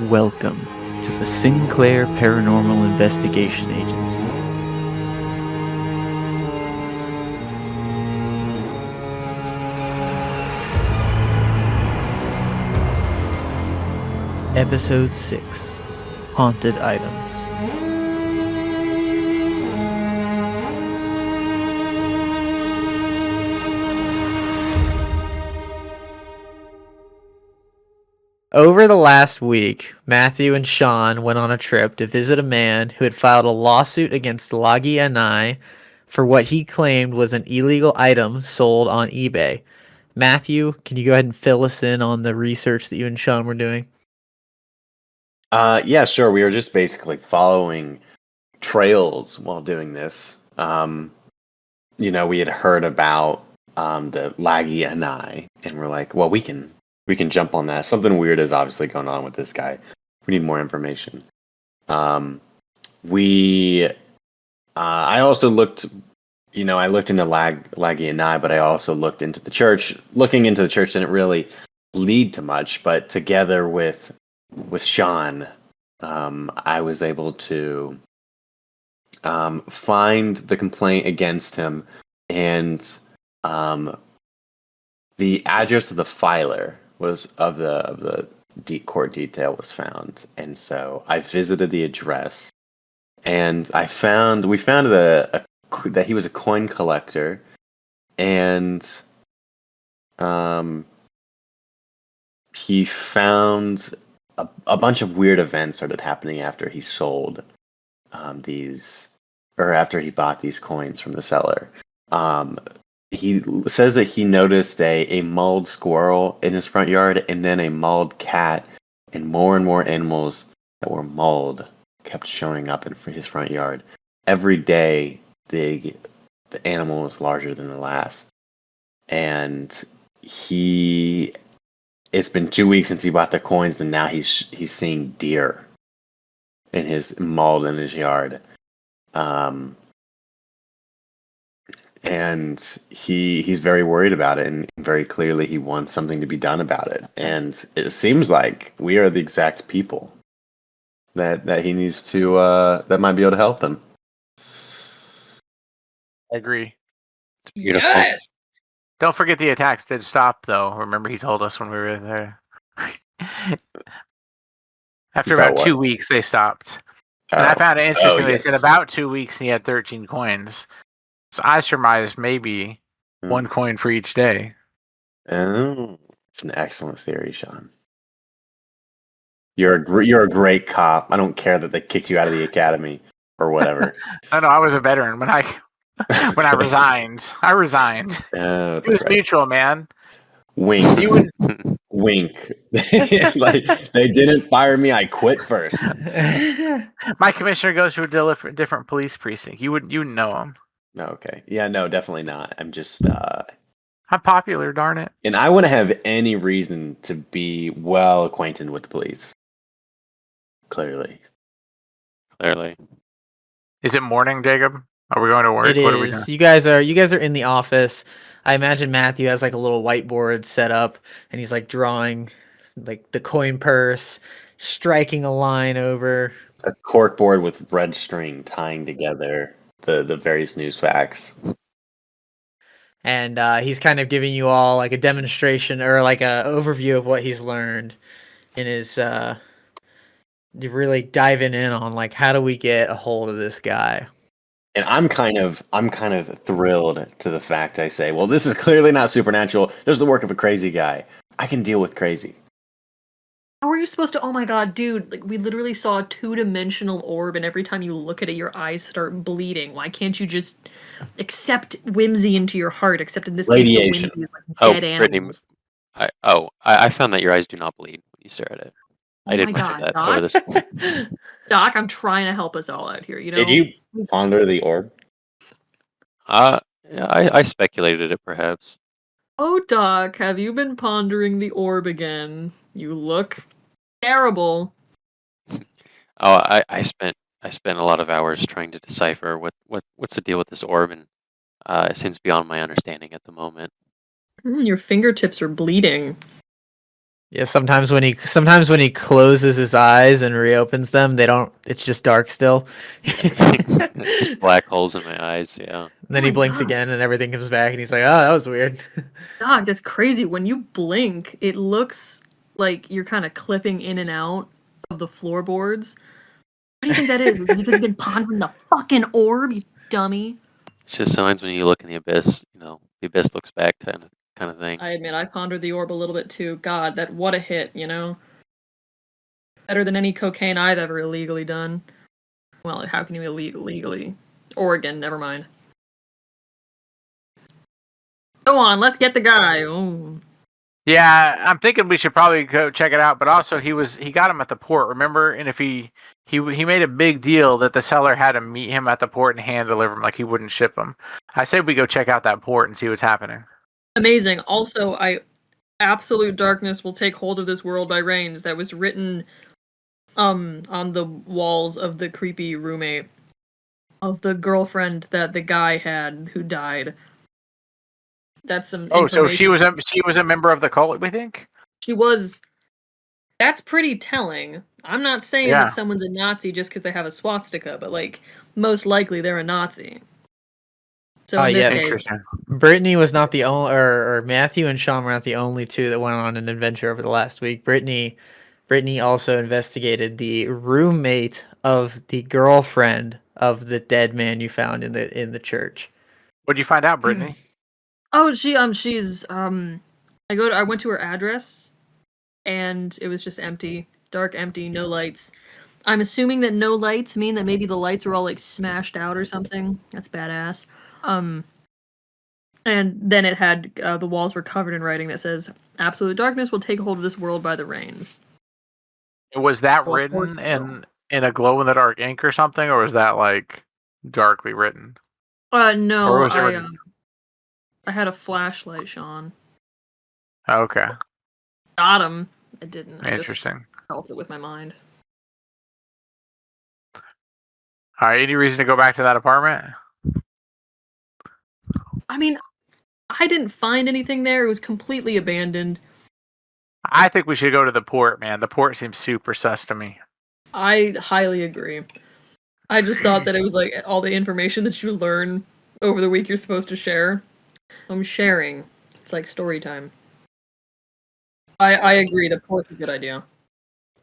Welcome to the Sinclair Paranormal Investigation Agency. Episode 6, Haunted Items. Over the last week, Matthew and Sean went on a trip to visit a man who had filed a lawsuit against Lagi and I for what he claimed was an illegal item sold on eBay. Matthew, can you go ahead and fill us in on the research that you and Sean were doing? Yeah, sure. We were just basically following trails while doing this. We had heard about the Laggy and and we're like, well, we can jump on that. Something weird is obviously going on with this guy. We need more information. We I also looked, I looked into Laggy and but I also looked into the church. Looking into the church didn't really lead to much, but together with Sean, I was able to find the complaint against him, and the address of the filer was of the court detail was found, and so I visited the address, and we found that he was a coin collector, and he found a bunch of weird events started happening after he sold after he bought these coins from the seller. He says that he noticed a mauled squirrel in his front yard, and then a mauled cat, and more animals that were mauled kept showing up in his front yard. Every day, the animal was larger than the last, and it's been 2 weeks since he bought the coins, and now he's seeing deer mauled in his yard. And he's very worried about it, and very clearly he wants something to be done about it. And it seems like we are the exact people that he needs to that might be able to help him. I agree. Beautiful. Yes. Don't forget the attacks did stop, though. Remember, he told us when we were there. After about 2 weeks, they stopped. And I found it interesting. They said about 2 weeks, and he had 13 coins. So I surmised maybe one coin for each day. Oh, it's an excellent theory, Sean. You're a great cop. I don't care that they kicked you out of the academy or whatever. No, I was a veteran when I resigned. I resigned. It was mutual, man. Wink. Wink. Like, they didn't fire me. I quit first. My commissioner goes to a different police precinct. You wouldn't know him. Okay. Yeah, no, definitely not. I'm just I'm popular, darn it. And I wouldn't have any reason to be well acquainted with the police. Clearly. Is it morning, Jacob? Are we going to work? It what is. Are we doing? You guys are in the office. I imagine Matthew has like a little whiteboard set up, and he's like drawing like the coin purse, striking a line over a corkboard with red string tying together the various news facts. And he's kind of giving you all like a demonstration or like a overview of what he's learned in his really diving in on like how do we get a hold of this guy. And I'm kind of thrilled to the fact I say, well, this is clearly not supernatural. This is the work of a crazy guy. I can deal with crazy. How are you supposed to? Oh my god, dude! Like, we literally saw a 2-dimensional orb, and every time you look at it, your eyes start bleeding. Why can't you just accept whimsy into your heart? Except in this case, the whimsy is like dead animals. I found that your eyes do not bleed when you stare at it. Oh my god, that Doc? Over this. Doc, I'm trying to help us all out here. You know? Did you ponder the orb? Yeah, I speculated it, perhaps. Oh, Doc, have you been pondering the orb again? You look terrible. Oh, I spent a lot of hours trying to decipher what's the deal with this orb, and it seems beyond my understanding at the moment. Your fingertips are bleeding. Yeah, sometimes when he closes his eyes and reopens them, they don't. It's just dark still. Just black holes in my eyes. Yeah. And then Oh he my blinks God. again, and everything comes back, and he's like, "Oh, that was weird." God, that's crazy. When you blink, it looks like you're kind of clipping in and out of the floorboards. What do you think that is? Is it because you've been pondering the fucking orb, you dummy? It's just sometimes when you look in the abyss, the abyss looks back kind of thing. I admit I pondered the orb a little bit too. God, that what a hit, you know? Better than any cocaine I've ever illegally done. Well, how can you illegally? Oregon, never mind. Go on, let's get the guy. Oh. Yeah, I'm thinking we should probably go check it out. But also, he got him at the port, remember? And if he made a big deal that the seller had to meet him at the port and hand deliver him, like he wouldn't ship him. I say we go check out that port and see what's happening. Amazing. Also, absolute darkness will take hold of this world by rains. That was written on the walls of the creepy roommate of the girlfriend that the guy had who died. That's some so she was a member of the cult, we think? She was. That's pretty telling. I'm not saying that someone's a Nazi just because they have a swastika, but like most likely they're a Nazi. So in this case, Brittany was not the only, or Matthew and Sean were not the only two that went on an adventure over the last week. Brittany also investigated the roommate of the girlfriend of the dead man you found in the church. What'd you find out, Brittany? Oh, she's I went to her address and it was just empty, dark, empty, no lights. I'm assuming that no lights mean that maybe the lights are all like smashed out or something. That's badass. And then it had the walls were covered in writing that says, "Absolute darkness will take hold of this world by the rains." Was that written in a glow in the dark ink or something, or was that like darkly written? No, or was it written? I had a flashlight, Sean. Okay. Got him. I didn't. Interesting. I just felt it with my mind. All right. Any reason to go back to that apartment? I mean, I didn't find anything there. It was completely abandoned. I think we should go to the port, man. The port seems super sus to me. I highly agree. I just thought that it was like all the information that you learn over the week you're supposed to share. I'm sharing. It's like story time. I agree. The port's a good idea.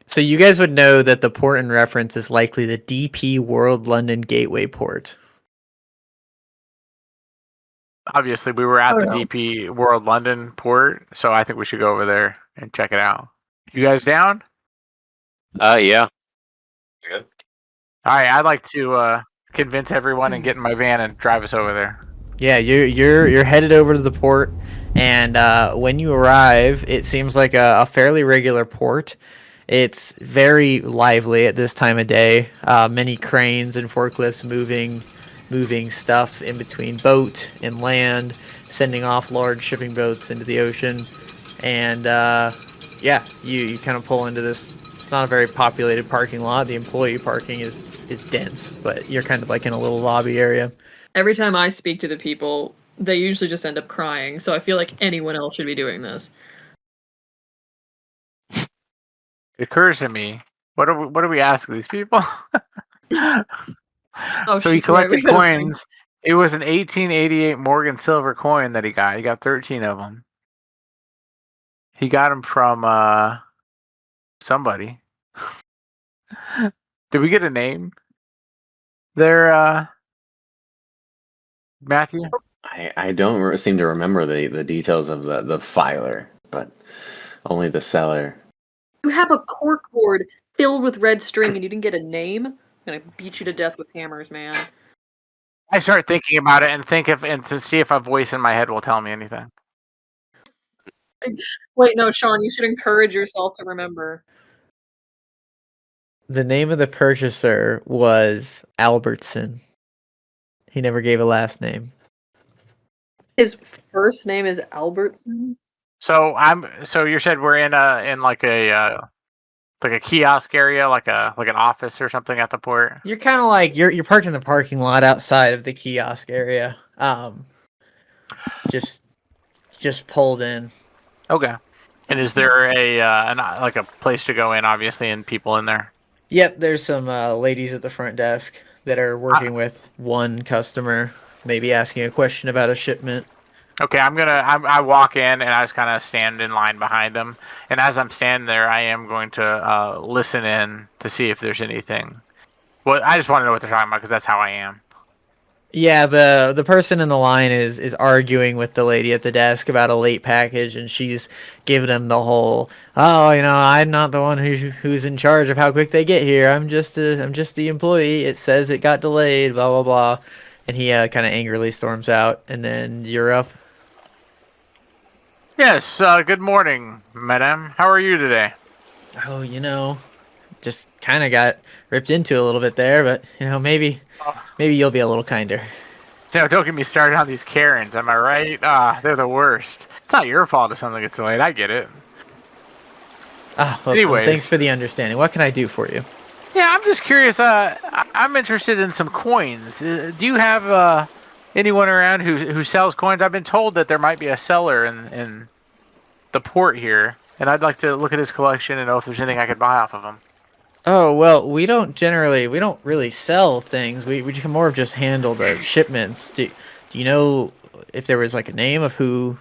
So you guys would know that the port in reference is likely the DP World London Gateway port. Obviously, we were at the DP World London port, so I think we should go over there and check it out. You guys down? Yeah. Good. All right, I'd like to convince everyone and get in my van and drive us over there. Yeah, you're headed over to the port, and when you arrive, it seems like a fairly regular port. It's very lively at this time of day. Many cranes and forklifts moving stuff in between boat and land, sending off large shipping boats into the ocean. And yeah, you kind of pull into this. It's not a very populated parking lot. The employee parking is dense, but you're kind of like in a little lobby area. Every time I speak to the people, they usually just end up crying, so I feel like anyone else should be doing this. It occurs to me, what do we ask these people? So he collected coins. It was an 1888 Morgan silver coin that he got. He got 13 of them. He got them from somebody. Did we get a name there, Matthew? I don't seem to remember the details of the filer, but only the seller. You have a corkboard filled with red string and you didn't get a name? I'm gonna beat you to death with hammers, man. I start thinking about it and to see if a voice in my head will tell me anything. Wait, no, Sean, you should encourage yourself to remember. The name of the purchaser was Albertson. He never gave a last name. His first name is Albertson? So you said we're in like a kiosk area, like an office or something at the port. You're kind of like you're parked in the parking lot outside of the kiosk area. Just pulled in. Okay. And is there like a place to go in, obviously, and people in there? Yep, there's some ladies at the front desk that are I, working with one customer, maybe asking a question about a shipment. okay, I walk in and I just kind of stand in line behind them. And as I'm standing there, I am going to listen in to see if there's anything. Well, I just want to know what they're talking about because that's how I am. Yeah, the person in the line is arguing with the lady at the desk about a late package, and she's giving him the whole, oh, I'm not the one who's in charge of how quick they get here. I'm just the employee. It says it got delayed, blah blah blah, and he kind of angrily storms out. And then you're up. Yes, good morning, madam. How are you today? Oh, just kind of got ripped into a little bit there, but Oh, maybe you'll be a little kinder. no, don't get me started on these Karens. Am I right? They're the worst. It's not your fault if something gets delayed. I get it. Ah, well, Anyways. thanks for the understanding. What can I do for you? Yeah, I'm just curious. I'm interested in some coins. Do you have anyone around who sells coins? I've been told that there might be a seller in the port here, and I'd like to look at his collection and know if there's anything I could buy off of him. Oh, well, we don't really sell things. We can more of just handle the shipments. Do you know if there was like a name of who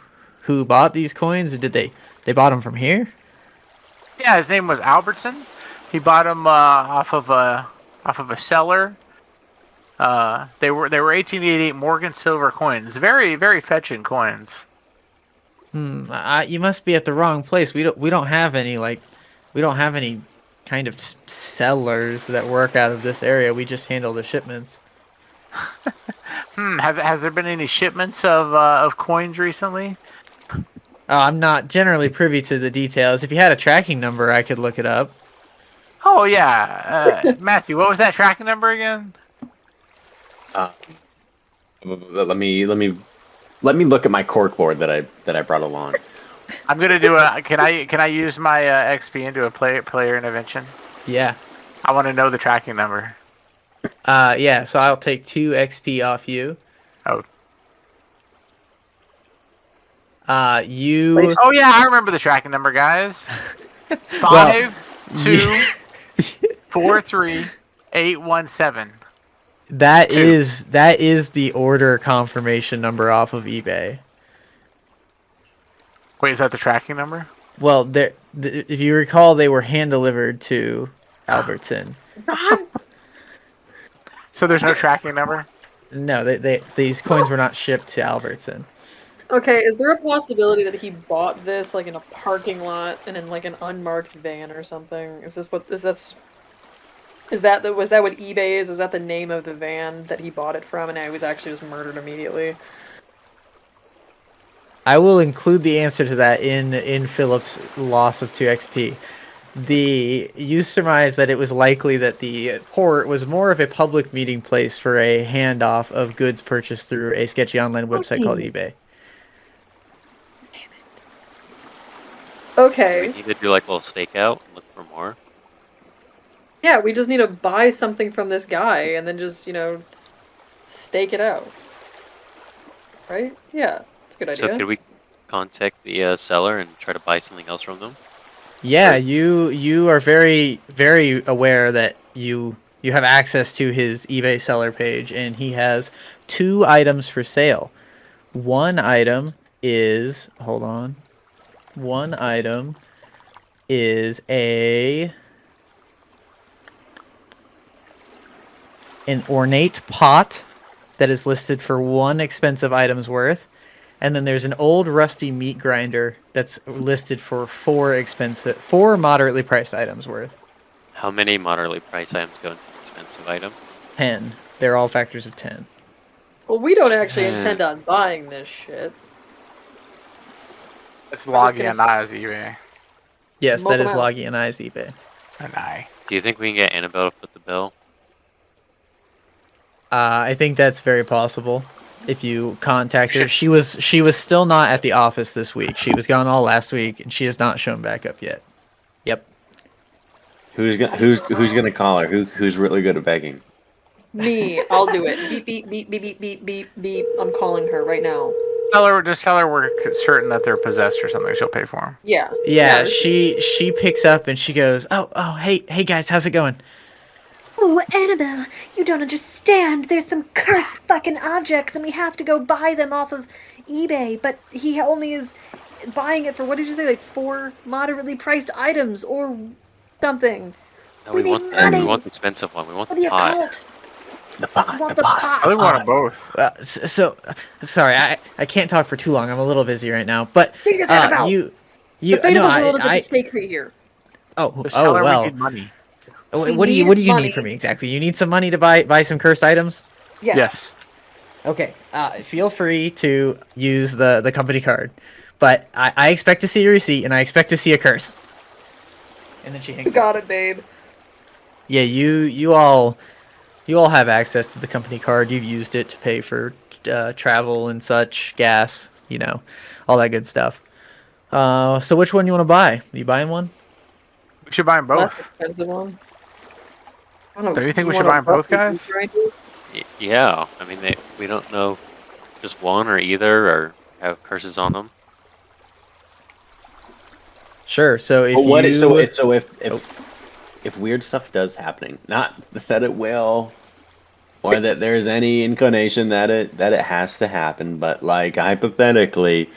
bought these coins? Did they bought them from here? Yeah, his name was Albertson. He bought them off of a seller. They were 1888 Morgan silver coins. Very very fetching coins. You must be at the wrong place. We don't have any kind of sellers that work out of this area. We just handle the shipments. Has there been any shipments of coins recently? Oh, I'm not generally privy to the details. If you had a tracking number, I could look it up. Oh yeah, Matthew. What was that tracking number again? Let me look at my cork board that I brought along. I'm gonna do a. Can I use my XP and do a player intervention? Yeah. I want to know the tracking number. Yeah. So I'll take 2 XP off you. Oh. You. Oh yeah, I remember the tracking number, guys. Well, 5243817. That Two. is the order confirmation number off of eBay. Wait, is that the tracking number? Well, if you recall, they were hand delivered to Albertson. So there's no tracking number? No, these coins were not shipped to Albertson. Okay, is there a possibility that he bought this like in a parking lot and in like an unmarked van or something? Was that what eBay is? Is that the name of the van that he bought it from and he was actually just murdered immediately? I will include the answer to that in Philip's loss of 2 XP. You surmise that it was likely that the port was more of a public meeting place for a handoff of goods purchased through a sketchy online website called eBay. Okay. We need to do like a little stakeout and look for more. Yeah, we just need to buy something from this guy and then just, stake it out. Right? Yeah, that's a good idea. So could we contact the seller and try to buy something else from them? Yeah, you are very, very aware that you have access to his eBay seller page, and he has 2 items for sale. One item is an ornate pot that is listed for 1 expensive item's worth. And then there's an old rusty meat grinder that's listed for 4 moderately priced items worth. How many moderately priced items go into an expensive item? 10. They're all factors of 10. Well, we don't actually intend on buying this shit. It's I'm just Loggy and gonna I's eBay. Yes, Mow that them is out. Loggy and I's eBay. And I. Do you think we can get Annabelle to foot the bill? I think that's very possible. If you contact her, she was still not at the office this week. She was gone all last week, and she has not shown back up yet. Yep. Who's gonna call her? Who's really good at begging? Me, I'll do it. Beep, beep, beep, beep, beep, beep, beep, beep. I'm calling her right now. Just tell her we're certain that they're possessed or something. She'll pay for them. Yeah. Yeah, or- she picks up and she goes, "Oh, hey guys, how's it going?" Oh, Annabelle, you don't understand. There's some cursed fucking objects and we have to go buy them off of eBay, but he only is buying it for, what did you say, like 4 moderately priced items or something. No, We we need want money. we want the expensive one. We want For the the pot. occult. The We pot. want The the pot. pot. I want them both. Sorry, I can't talk for too long. I'm a little busy right now. But Jesus, Annabelle. you The fate no, of the world is at I stake here. Just tell her we well. need money. We What do you need need money. from me exactly? You need some money to buy some cursed items? Yes. Okay. Feel free to use the company card, but I expect to see your receipt and I expect to see a curse. And then she hangs up. Got it, babe. Yeah, you all have access to the company card. You've used it to pay for travel and such, gas, all that good stuff. So which one you want to buy? Are you buying one? We should buy them both. Less expensive one. Don't you think we should buy 'em both, guys? Yeah, I mean, we don't know if just one or either or have curses on them. Sure. So if But you so if weird stuff does happening, not that it will, or that there's any inclination that it has to happen, but like hypothetically,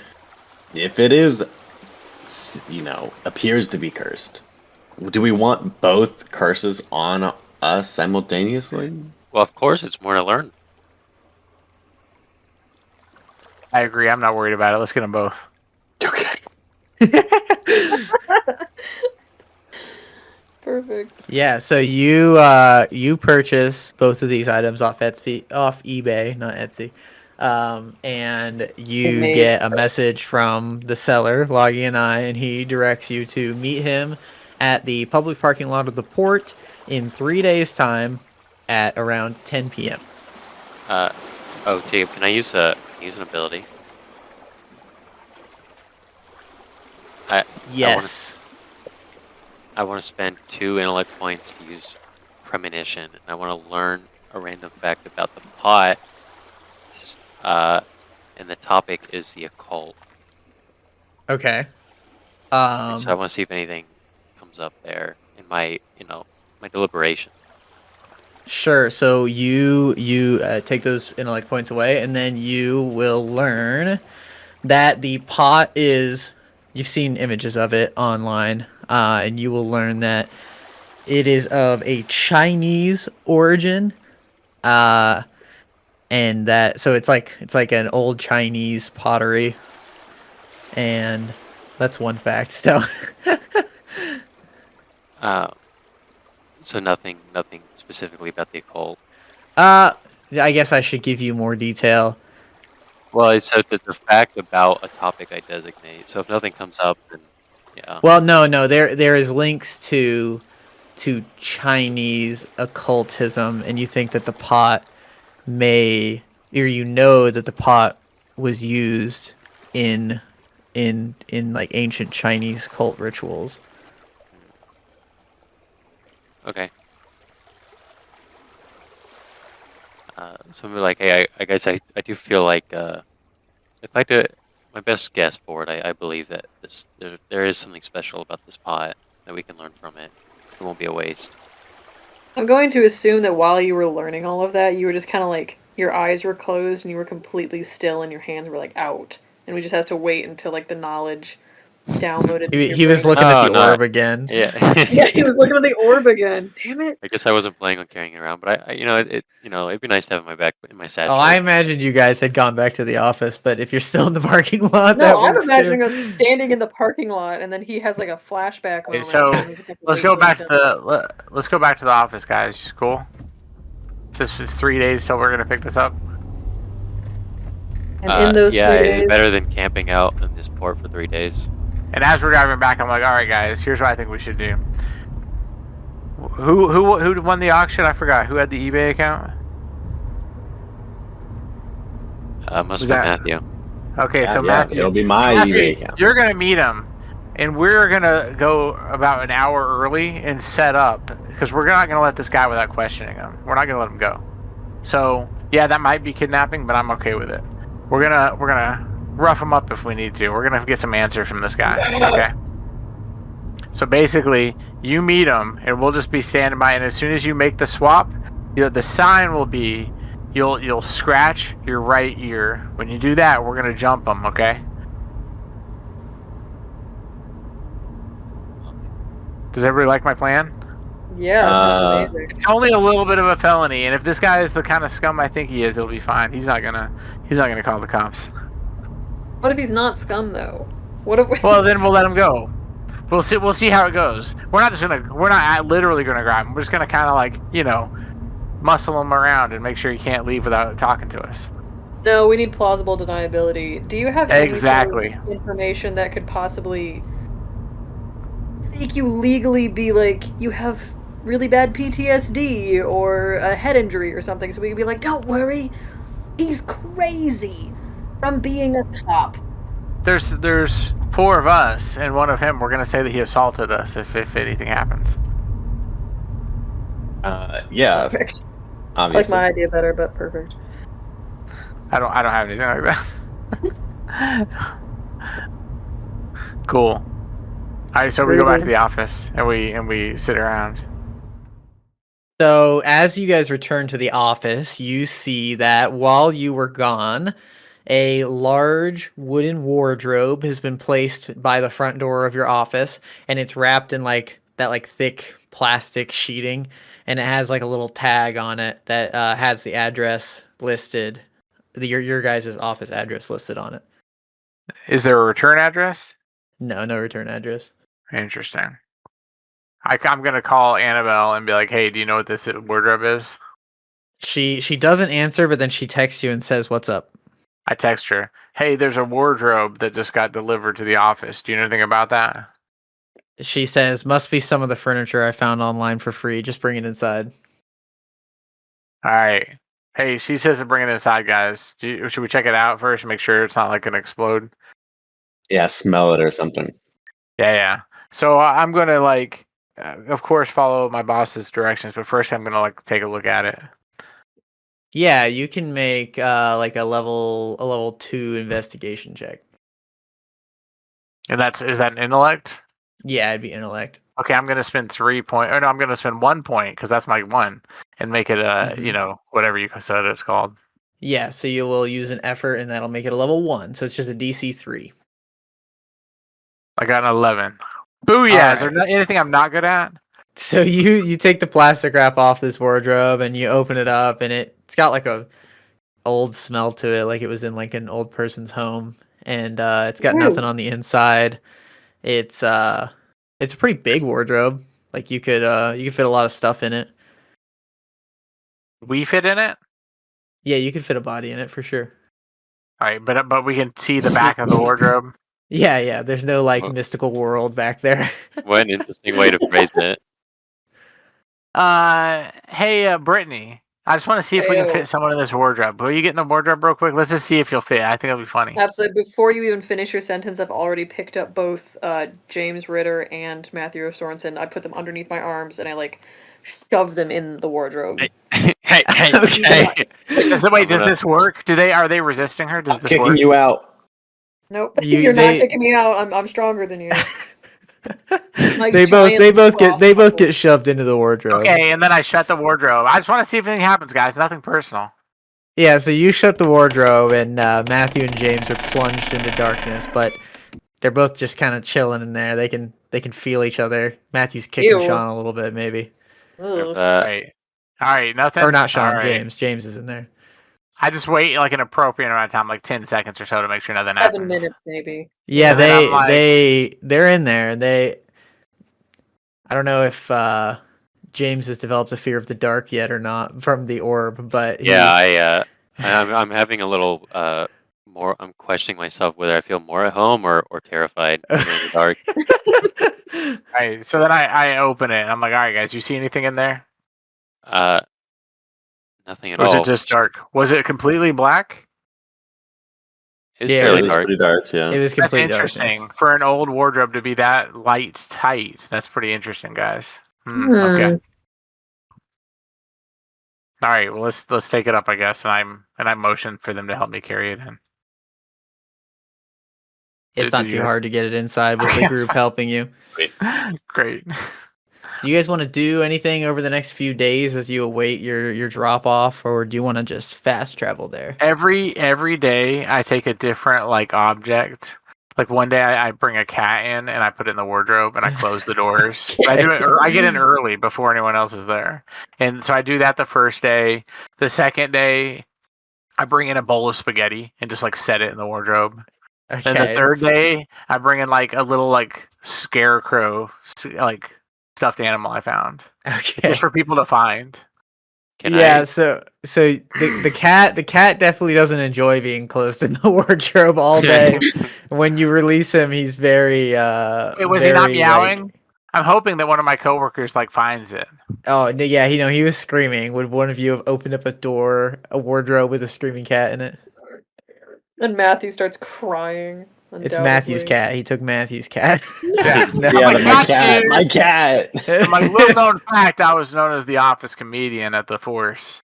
if it is, appears to be cursed, do we want both curses on us simultaneously? Well, of course, it's more to learn. I agree. I'm not worried about it. Let's get them both. Okay. Perfect. Yeah, so you purchase both of these items off eBay, not Etsy, and you Amazing. get a message from the seller, Loggy and I, and he directs you to meet him at the public parking lot of the port in 3 days' time at around 10 p.m. Oh, Jacob, can I use an ability? Yes. I want to spend 2 intellect points to use premonition, and I want to learn a random fact about the pot. And the topic is the occult. Okay. So I want to see if anything comes up there in my deliberation. Sure. So you take those intellect points away, and then you will learn that the pot is. You've seen images of it online, and you will learn that it is of a Chinese origin, and that so it's like an old Chinese pottery, and that's one fact. So. So nothing specifically about the occult. I guess I should give you more detail. Well, it's a fact about a topic I designate. So if nothing comes up, then yeah. Well, no, there is links to Chinese occultism, and you think that the pot may, or that the pot was used in like ancient Chinese cult rituals. Okay. So I'm like, hey, I guess I do feel like if I do my best guess for it, I believe that there is something special about this pot that we can learn from it. It won't be a waste. I'm going to assume that while you were learning all of that, you were just kind of like, your eyes were closed and you were completely still and your hands were like out. And we just has to wait until like the knowledge downloaded. He was looking at the no. orb again. Yeah. Yeah, he was looking at the orb again. Damn it. I guess I wasn't planning on carrying it around, but it'd be nice to have it in my back in my satchel. Oh, I imagined you guys had gone back to the office, but if you're still in the parking lot, that No, I'm works imagining too. us standing in the parking lot and then he has like a flashback Okay, moment. so and we just have to let's wait go till back it's to done. let's go back to the office, guys. Cool. It's 3 days till we're gonna pick this up. And in those 3 days, better than camping out in this port for 3 days. And as we're driving back, I'm like, all right, guys, here's what I think we should do. Who won the auction? I forgot. Who had the eBay account? Must Was be that- Matthew. Okay, so Yeah, Matthew, it'll be my Matthew, eBay account. you're gonna meet him, and we're gonna go about an hour early and set up because we're not gonna let this guy without questioning him. We're not gonna let him go. So yeah, that might be kidnapping, but I'm okay with it. We're gonna rough him up if we need to. We're gonna get some answers from this guy. Okay. So basically, you meet him, and we'll just be standing by. And as soon as you make the swap, the sign will be, you'll scratch your right ear. When you do that, we're gonna jump him. Okay. Does everybody like my plan? Yeah, that sounds amazing. It's only a little bit of a felony, and if this guy is the kind of scum I think he is, it'll be fine. He's not gonna call the cops. What if he's not scum though? What if? Well, then we'll let him go. We'll see how it goes. We're not literally gonna grab him. We're just gonna kind of like, muscle him around and make sure he can't leave without talking to us. No, we need plausible deniability. Do you have any Exactly. sort of information that could possibly make you legally be like, you have really bad PTSD or a head injury or something, so we could be like, don't worry, he's crazy from being a cop. There's 4 of us and 1 of him. We're gonna say that he assaulted us if anything happens. Yeah, Perfect. I like obviously. my idea better, but perfect. I don't have anything like that. Cool. Alright, so we go back to the office and we sit around. So, as you guys return to the office, you see that while you were gone, a large wooden wardrobe has been placed by the front door of your office, and it's wrapped in that thick plastic sheeting, and it has like a little tag on it that has the address listed, your guys' office address listed on it. Is there a return address? No return address. Interesting. I'm gonna call Annabelle and be like, "Hey, do you know what this wardrobe is?" She doesn't answer, but then she texts you and says, "What's up?" I text her, "Hey, there's a wardrobe that just got delivered to the office. Do you know anything about that?" She says, "Must be some of the furniture I found online for free. Just bring it inside." All right. Hey, she says to bring it inside, guys. Should we check it out first and make sure it's not like gonna explode? Yeah, smell it or something. Yeah. So I'm gonna of course, follow my boss's directions, but first I'm gonna take a look at it. Yeah, you can make like a level 2 investigation check. And is that an intellect? Yeah, it'd be intellect. Okay, I'm gonna spend 3 point. Or no, I'm gonna spend 1 point because that's my 1, and make it whatever you said it's called. Yeah, so you will use an effort, and that'll make it a level 1. So it's just a DC 3. I got an 11. Booyah! Is there Alright. anything I'm not good at? So you take the plastic wrap off this wardrobe, and you open it up, and it's got like a old smell to it, like it was in like an old person's home, and it's got nothing on the inside. It's a pretty big wardrobe. Like you could fit a lot of stuff in it. We fit in it. Yeah, you could fit a body in it for sure. All right, but we can see the back of the wardrobe. Yeah. There's no Well- mystical world back there. What an interesting way to phrase it. Hey, Brittany. I just want to see if we can Heyo. fit someone in this wardrobe. Will you get in the wardrobe real quick? Let's just see if you'll fit. I think it'll be funny. Absolutely. Before you even finish your sentence, I've already picked up both James Ritter and Matthew Sorensen. I put them underneath my arms and I shove them in the wardrobe. Hey. Okay. Does this work? Are they resisting her? Does I'm this kicking work? you out. Nope, You- you're they- not kicking me out. I'm stronger than you. Like they both giant get shoved into the wardrobe. Okay, and then I shut the wardrobe. I just want to see if anything happens, guys. Nothing personal. Yeah, so you shut the wardrobe, and Matthew and James are plunged into darkness, but they're both just kind of chilling in there. They can feel each other. Matthew's kicking Ew. Sean a little bit, maybe, Ugh. All right, nothing. or not Sean. All right. James. James is in there. I just wait an appropriate amount of time, like 10 seconds or so, to make sure nothing happens. 7 minutes maybe. Yeah, And then I'm like- they're in there. I don't know if James has developed a fear of the dark yet or not from the orb, but Yeah, I'm having a little more. I'm questioning myself whether I feel more at home or terrified in the dark. All right, so then I open it, and I'm like, all right, guys, you see anything in there? Nothing at Or was all. it just dark? Was it completely black? It's Yeah, It fairly was dark. pretty dark, yeah. it was That's complete interesting. darkness. For an old wardrobe to be that light tight, that's pretty interesting, guys. Hmm. Okay. All right, well let's take it up, I guess, and I motion for them to help me carry it in. It's not too hard to get it inside with the group helping you. Great. Do you guys want to do anything over the next few days as you await your drop off, or do you want to just fast travel there? Every day I take a different like object. Like one day I bring a cat in and I put it in the wardrobe and I close the doors. I do it. I get in early before anyone else is there, and so I do that the first day. The second day, I bring in a bowl of spaghetti and just like set it in the wardrobe. Then the third day, I bring in like a little like scarecrow, like stuffed animal I found, Okay. just for people to find. So the cat definitely doesn't enjoy being closed in the wardrobe all day. When you release him, he's very Wait, was he not meowing? I'm hoping that one of my coworkers like finds it. Oh yeah, he was screaming. Would one of you have opened up a wardrobe with a screaming cat in it? And Matthew starts crying. It's Matthew's cat. He took Matthew's cat. Yeah, My cat. My little known fact: I was known as the office comedian at the Force.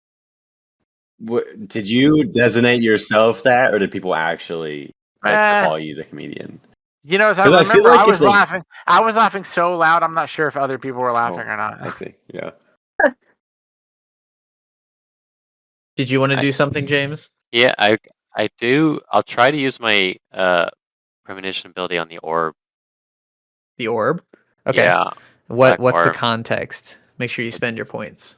Did you designate yourself that, or did people actually call you the comedian? You know, as I remember, I was laughing. I was laughing so loud. I'm not sure if other people were laughing or not. I see. Yeah. Did you want to do something, James? Yeah, I do. I'll try to use my premonition ability on the orb. The orb? Okay. Yeah. What's orb. the context? Make sure you spend your points.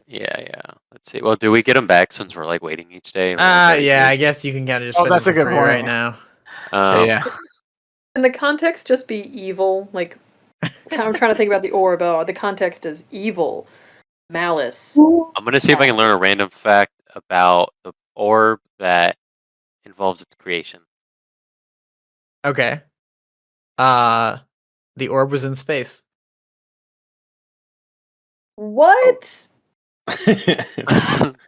Yeah. Let's see. Well, do we get them back since we're like waiting each day? Yeah, I guess you can kind of just spend that's a them good for free point right now. Yeah. Can the context just be evil? Like, I'm trying to think about the orb. Oh, the context is evil, malice. I'm gonna see if I can learn a random fact about the orb that involves its creation. Okay. The orb was in space. What?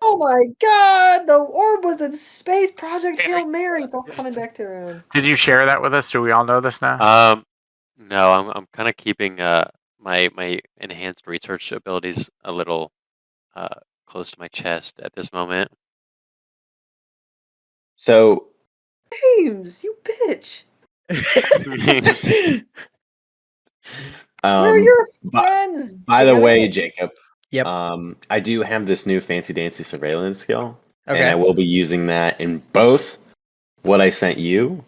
Oh my god! The orb was in space. Project Hail Mary. It's all coming back to around. Did you share that with us? Do we all know this now? No, I'm kind of keeping my enhanced research abilities a little close to my chest at this moment. So, James, you bitch. Where are your friends? By the way, Jacob. Yep. I do have this new fancy dancy surveillance skill, Okay. and I will be using that in both what I sent you,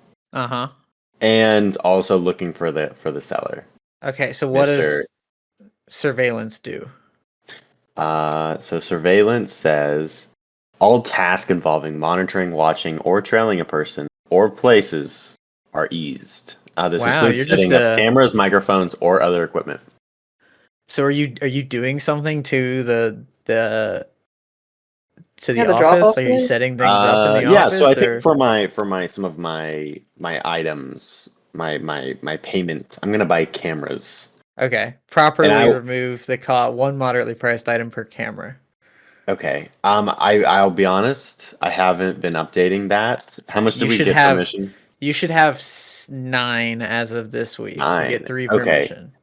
and also looking for the seller. Okay, so what does surveillance do? So surveillance says all tasks involving monitoring, watching, or trailing a person or places are eased. This includes setting up cameras, microphones, or other equipment. So are you doing something to the Yeah, office? Are you setting things up in the office? Yeah, so I think for some of my items, my payment, I'm gonna buy cameras. Okay. Properly remove the one moderately priced item per camera. Okay. I'll be honest, I haven't been updating that. How much did we get permission? You should have 9 as of this week. 9. You get 3 permission.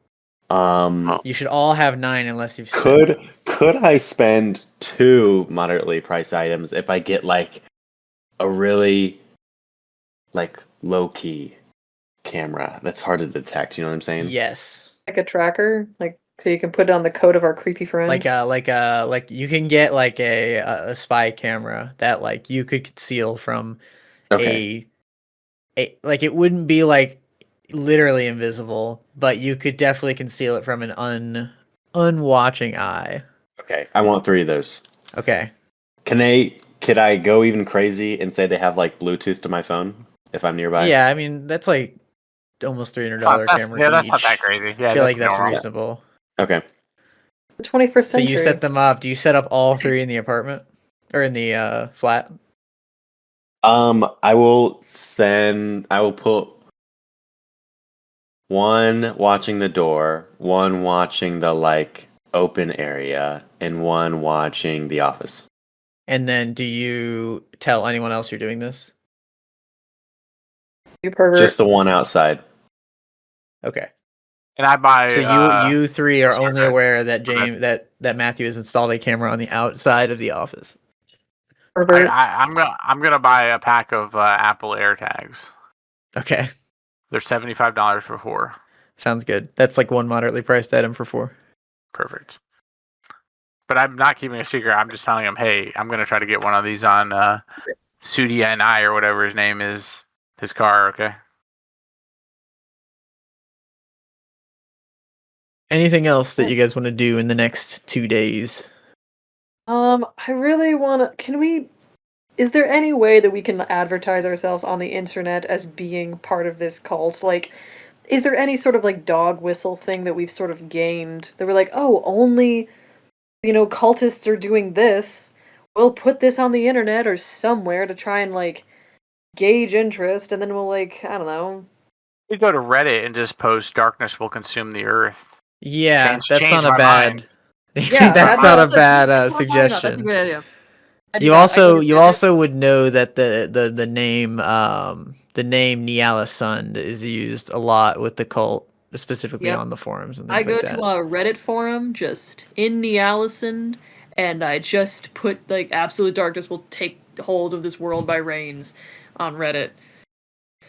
You should all have 9 unless you've could I spend 2 moderately priced items if I get like a really like low key camera that's hard to detect, you know what I'm saying? Yes. Like a tracker? Like so you can put it on the coat of our creepy friend? Like you can get like a spy camera that like you could conceal from a like it wouldn't be like literally invisible, but you could definitely conceal it from an unwatching eye. Okay, I want 3 of those. Okay. Could I go even crazy and say they have like Bluetooth to my phone if I'm nearby? Yeah, I mean that's like almost $300 camera. Yeah, that's not that crazy. Yeah, I feel like that's reasonable. Okay. The 21st century. So you set them up. Do you set up all 3 in the apartment or in the flat? I will put 1 watching the door, 1 watching the like open area, and 1 watching the office. And then do you tell anyone else you're doing this? You pervert. Just the 1 outside. Okay. And I buy. So you 3 are only aware that that Matthew has installed a camera on the outside of the office. I'm gonna buy a pack of Apple AirTags. Okay. They're $75 for 4. Sounds good. That's like one moderately priced item for 4. Perfect. But I'm not keeping a secret. I'm just telling him, hey, I'm gonna try to get one of these on Sudi and I or whatever his name is, his car. Okay. Anything else that you guys want to do in the next 2 days? I really want to. Can we? Is there any way that we can advertise ourselves on the internet as being part of this cult? Like, is there any sort of like dog whistle thing that we've sort of gained that we're like, oh, only, cultists are doing this. We'll put this on the internet or somewhere to try and like gauge interest, and then we'll like, I don't know. We go to Reddit and just post "Darkness will consume the earth." Yeah, that's Change not a my bad. mind. Yeah, that's not a bad that's what I'm talking about. That's a suggestion. great idea. I do You that. I go also to you Reddit. also would know that the name Nialasund is used a lot with the cult, specifically Yep. on the forums and I things go like to that. a Reddit forum just in Nialasund, and I just put like absolute darkness will take hold of this world by reins on Reddit.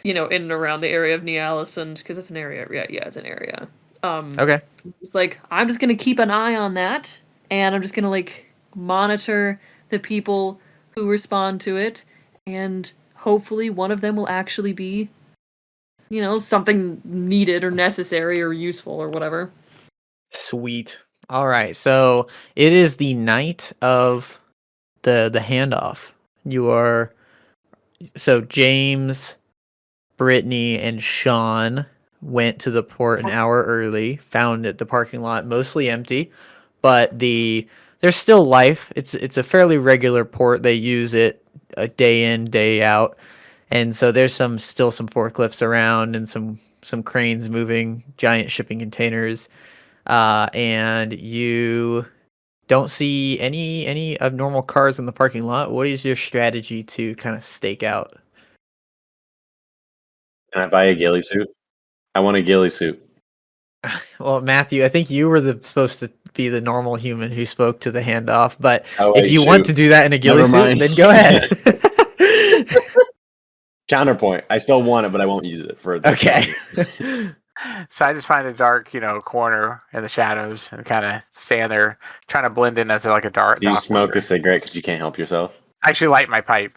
In and around the area of Nialasund, because it's an area. Yeah, it's an area. Okay. It's like I'm just gonna keep an eye on that, and I'm just gonna like monitor the people who respond to it, and hopefully one of them will actually be, something needed or necessary or useful or whatever. Sweet. All right. So it is the night of the handoff. So James, Brittany, and Sean went to the port an hour early, found it the parking lot mostly empty, but there's still life. It's a fairly regular port. They use it a day in, day out. And so there's still some forklifts around and some cranes moving giant shipping containers. And you don't see any abnormal cars in the parking lot. What is your strategy to kind of stake out? Can I buy a ghillie suit? I want a ghillie suit. Well, Matthew, I think you were supposed to be the normal human who spoke to the handoff, but Oh, if wait, you want shoot. to do that in a ghillie Never suit, mind. then go ahead. Counterpoint. I still want it, but I won't use it for the Okay. So I just find a dark, corner in the shadows and kind of stand there, trying to blend in as like a dark. Do you dock smoke worker. a cigarette because you can't help yourself? I actually light my pipe.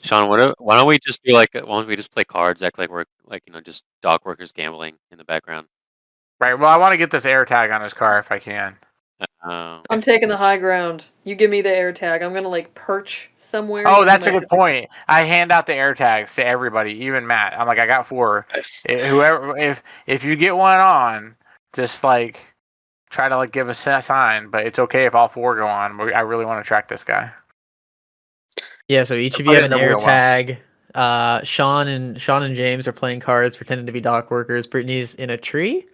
Sean, why don't we just do why don't we just play cards, act like we're just dock workers gambling in the background? Right. Well, I want to get this air tag on his car if I can. I'm taking the high ground. You give me the air tag. I'm gonna like perch somewhere. Oh, using that's a my- good point. I hand out the air tags to everybody, even Matt. I'm like, I got 4. Nice. Whoever, if you get one on, just like try to like give a sign. But it's okay if all 4 go on. I really want to track this guy. Yeah, so each of Put you it have in an the air wheel well. tag. Sean and James are playing cards, pretending to be dock workers. Brittany's in a tree.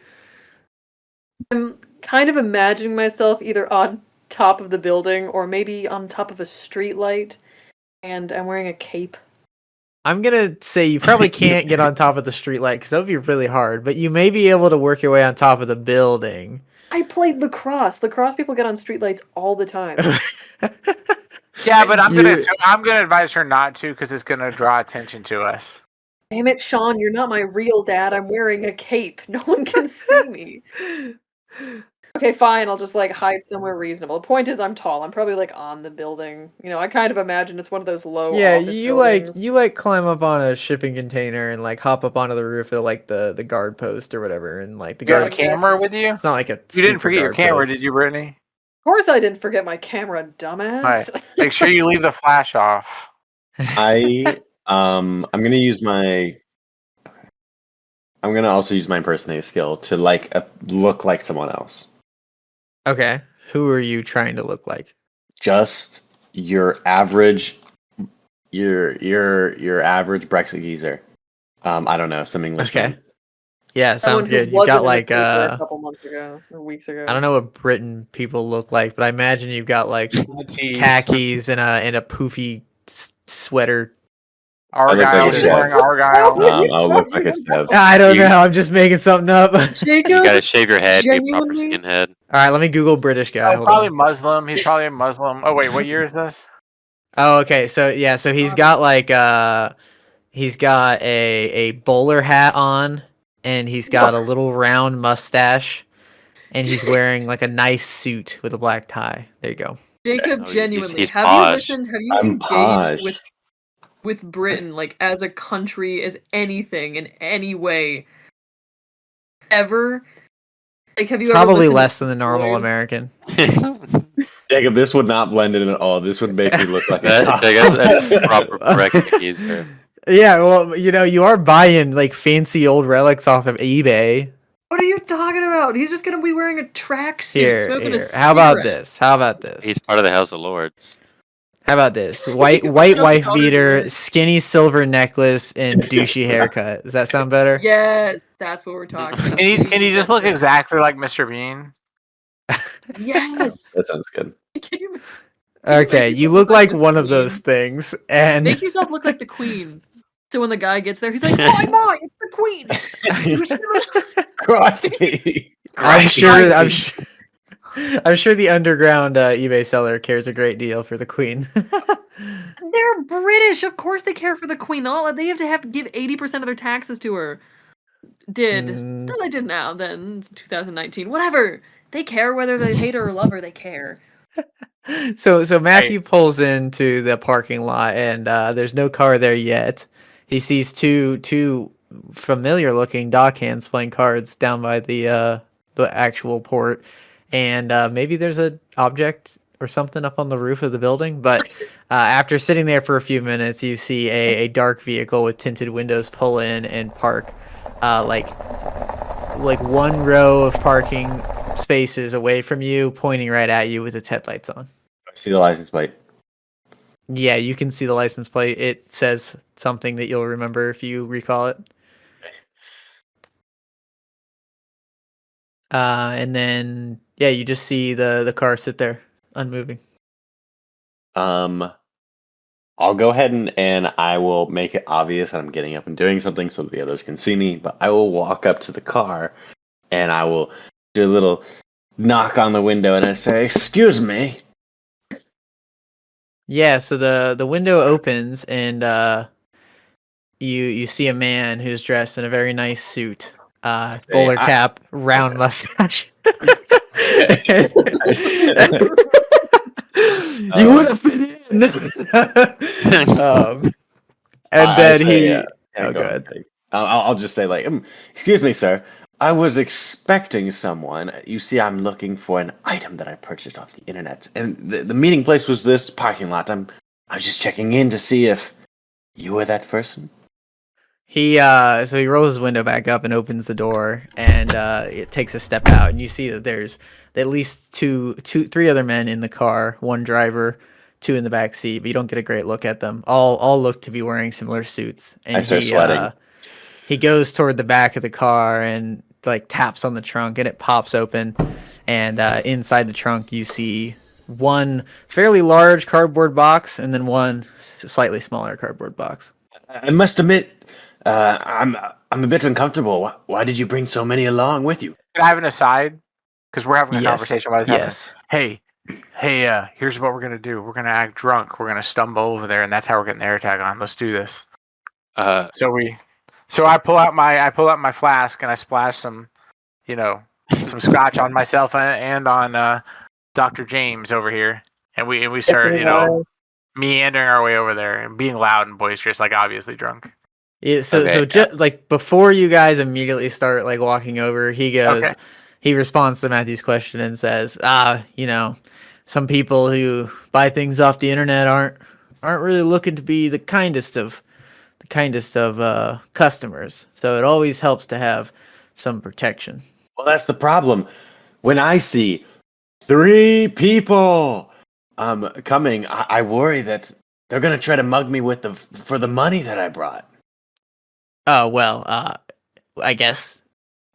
I'm kind of imagining myself either on top of the building or maybe on top of a street light, and I'm wearing a cape. I'm gonna say you probably can't get on top of the streetlight because that would be really hard, but you may be able to work your way on top of the building. I played lacrosse. Lacrosse people get on streetlights all the time. Yeah, but I'm You- gonna advise her not to because it's gonna draw attention to us. Damn it, Sean, you're not my real dad. I'm wearing a cape. No one can see me. Okay, fine. I'll just like hide somewhere reasonable. The point is, I'm tall. I'm probably like on the building. I kind of imagine it's one of those low Yeah, office you buildings. climb up on a shipping container and like hop up onto the roof of like the guard post or whatever, and like the You have a guard. Exactly. camera with you? It's not like a. You didn't super forget your guard camera, post. did you, Brittany? Of course, I didn't forget my camera, dumbass. Right. Make sure you leave the flash off. I'm gonna use my. I'm gonna also use my impersonating skill to look like someone else. Okay, who are you trying to look like? Just your average, your average Brexit geezer. I don't know, some English. Okay. man. Yeah, Someone sounds who good. You wasn't got in the like paper a couple months ago or weeks ago. I don't know what Britain people look like, but I imagine you've got like Tea. khakis and a poofy sweater. Argyle, like a he's chef. wearing Argyle. I'll look like a chef. I don't You- know. I'm just making something up. All Jacob, You gotta shave your head, be a proper genuinely? skinhead. right, let me Google British guy. Oh, Hold probably on. Muslim. He's probably a Muslim. Oh wait, what year is this? Oh, okay. So yeah, so he's got like He's got a bowler hat on, and he's got a little round mustache, and he's wearing like a nice suit with a black tie. There you go. Jacob, Oh, genuinely, he's have you posh. listened? Have you I'm engaged posh. with Britain like as a country, as anything in any way ever? Like, have you ever Probably listened less to than the normal Floyd? American. Jacob, this would not blend in at all. This would make me look like a That- that's proper correction user. Yeah, well, you are buying like fancy old relics off of eBay. What are you talking about? He's just gonna be wearing a tracksuit, smoking a Here. How about cigarette. this? How about this? He's part of the House of Lords. How about this? White You white put up wife powdered beater, red. skinny silver necklace, and douchey haircut. Does that sound better? Yes, that's what we're talking about. Can you just look exactly like Mr. Bean? Yes. That sounds good. Can you Okay, yourself you look look like like Mr. one of Bean? those things, and make yourself look like the queen? So when the guy gets there, he's like, "My, it's the queen." You see the- Crikey. I'm Crikey. sure. I'm sure the underground eBay seller cares a great deal for the queen. They're British. Of course they care for the queen. They have to give 80% of their taxes to her. No, they did now. Then it's 2019. Whatever. They care whether they hate her or love her. They care. So Matthew pulls into the parking lot, and there's no car there yet. He sees two familiar looking dockhands playing cards down by the actual port, and maybe there's an object or something up on the roof of the building. But after sitting there for a few minutes, you see a dark vehicle with tinted windows pull in and park, like one row of parking spaces away from you, pointing right at you with its headlights on. See the license plate. Yeah, you can see the license plate. It says something that you'll remember if you recall it. And then you just see the car sit there, unmoving. I'll go ahead and I will make it obvious that I'm getting up and doing something so the others can see me, but I will walk up to the car and I will do a little knock on the window and I say, "Excuse me." Yeah, so the window opens and you see a man who's dressed in a very nice suit, bowler cap, round mustache. You would have fit in. And then he. Oh, go good. ahead. I'll just say like, "Excuse me, sir. I was expecting someone. You see, I'm looking for an item that I purchased off the internet, and the meeting place was this parking lot. I was just checking in to see if you were that person." So he rolls his window back up and opens the door, and it takes a step out, and you see that there's at least three other men in the car, one driver, two in the back seat, but you don't get a great look at them. All look to be wearing similar suits. And I start sweating. He goes toward the back of the car and like taps on the trunk, and it pops open, and inside the trunk you see one fairly large cardboard box and then one slightly smaller cardboard box. I must admit, I'm a bit uncomfortable. Why did you bring so many along with you? Can I have an aside? Because we're having a Yes. conversation about it. Yes. Hey, here's what we're gonna do. We're gonna act drunk. We're gonna stumble over there, and that's how we're getting the air tag on. Let's do this. So I pull out my flask and I splash some scotch on myself and on Dr. James over here, and we start meandering our way over there and being loud and boisterous, like obviously drunk. Yeah, so just like before you guys immediately start like walking over, he goes, he responds to Matthew's question and says, some people who buy things off the internet aren't really looking to be the kindest of customers. So it always helps to have some protection. Well, that's the problem. When I see 3 people coming, I worry that they're gonna try to mug me for the money that I brought. Oh well, I guess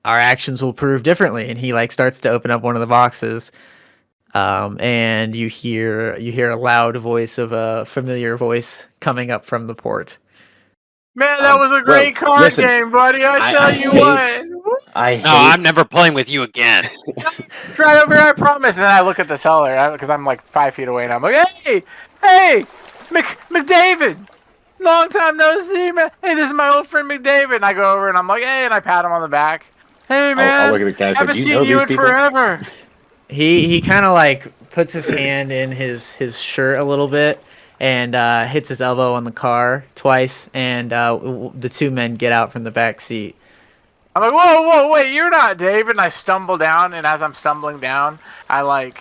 our actions will prove differently. And he like starts to open up one of the boxes, and you hear a loud voice of a familiar voice coming up from the port. Man, that was a great card game, buddy. I tell you what. I'm never playing with you again. Right over here, I promise. And then I look at the seller because I'm like 5 feet away, and I'm like, hey, McDavid, Long time no see, man. Hey, this is my old friend McDavid. And I go over and I'm like, hey, and I pat him on the back. Hey, man. I'll look at the guy and say, Haven't "Do you seen know you these in people?" forever. He kind of like puts his hand in his shirt a little bit and hits his elbow on the car twice, and the two men get out from the back seat. I'm like, whoa, wait, you're not David. And I stumble down, and as I'm stumbling down, I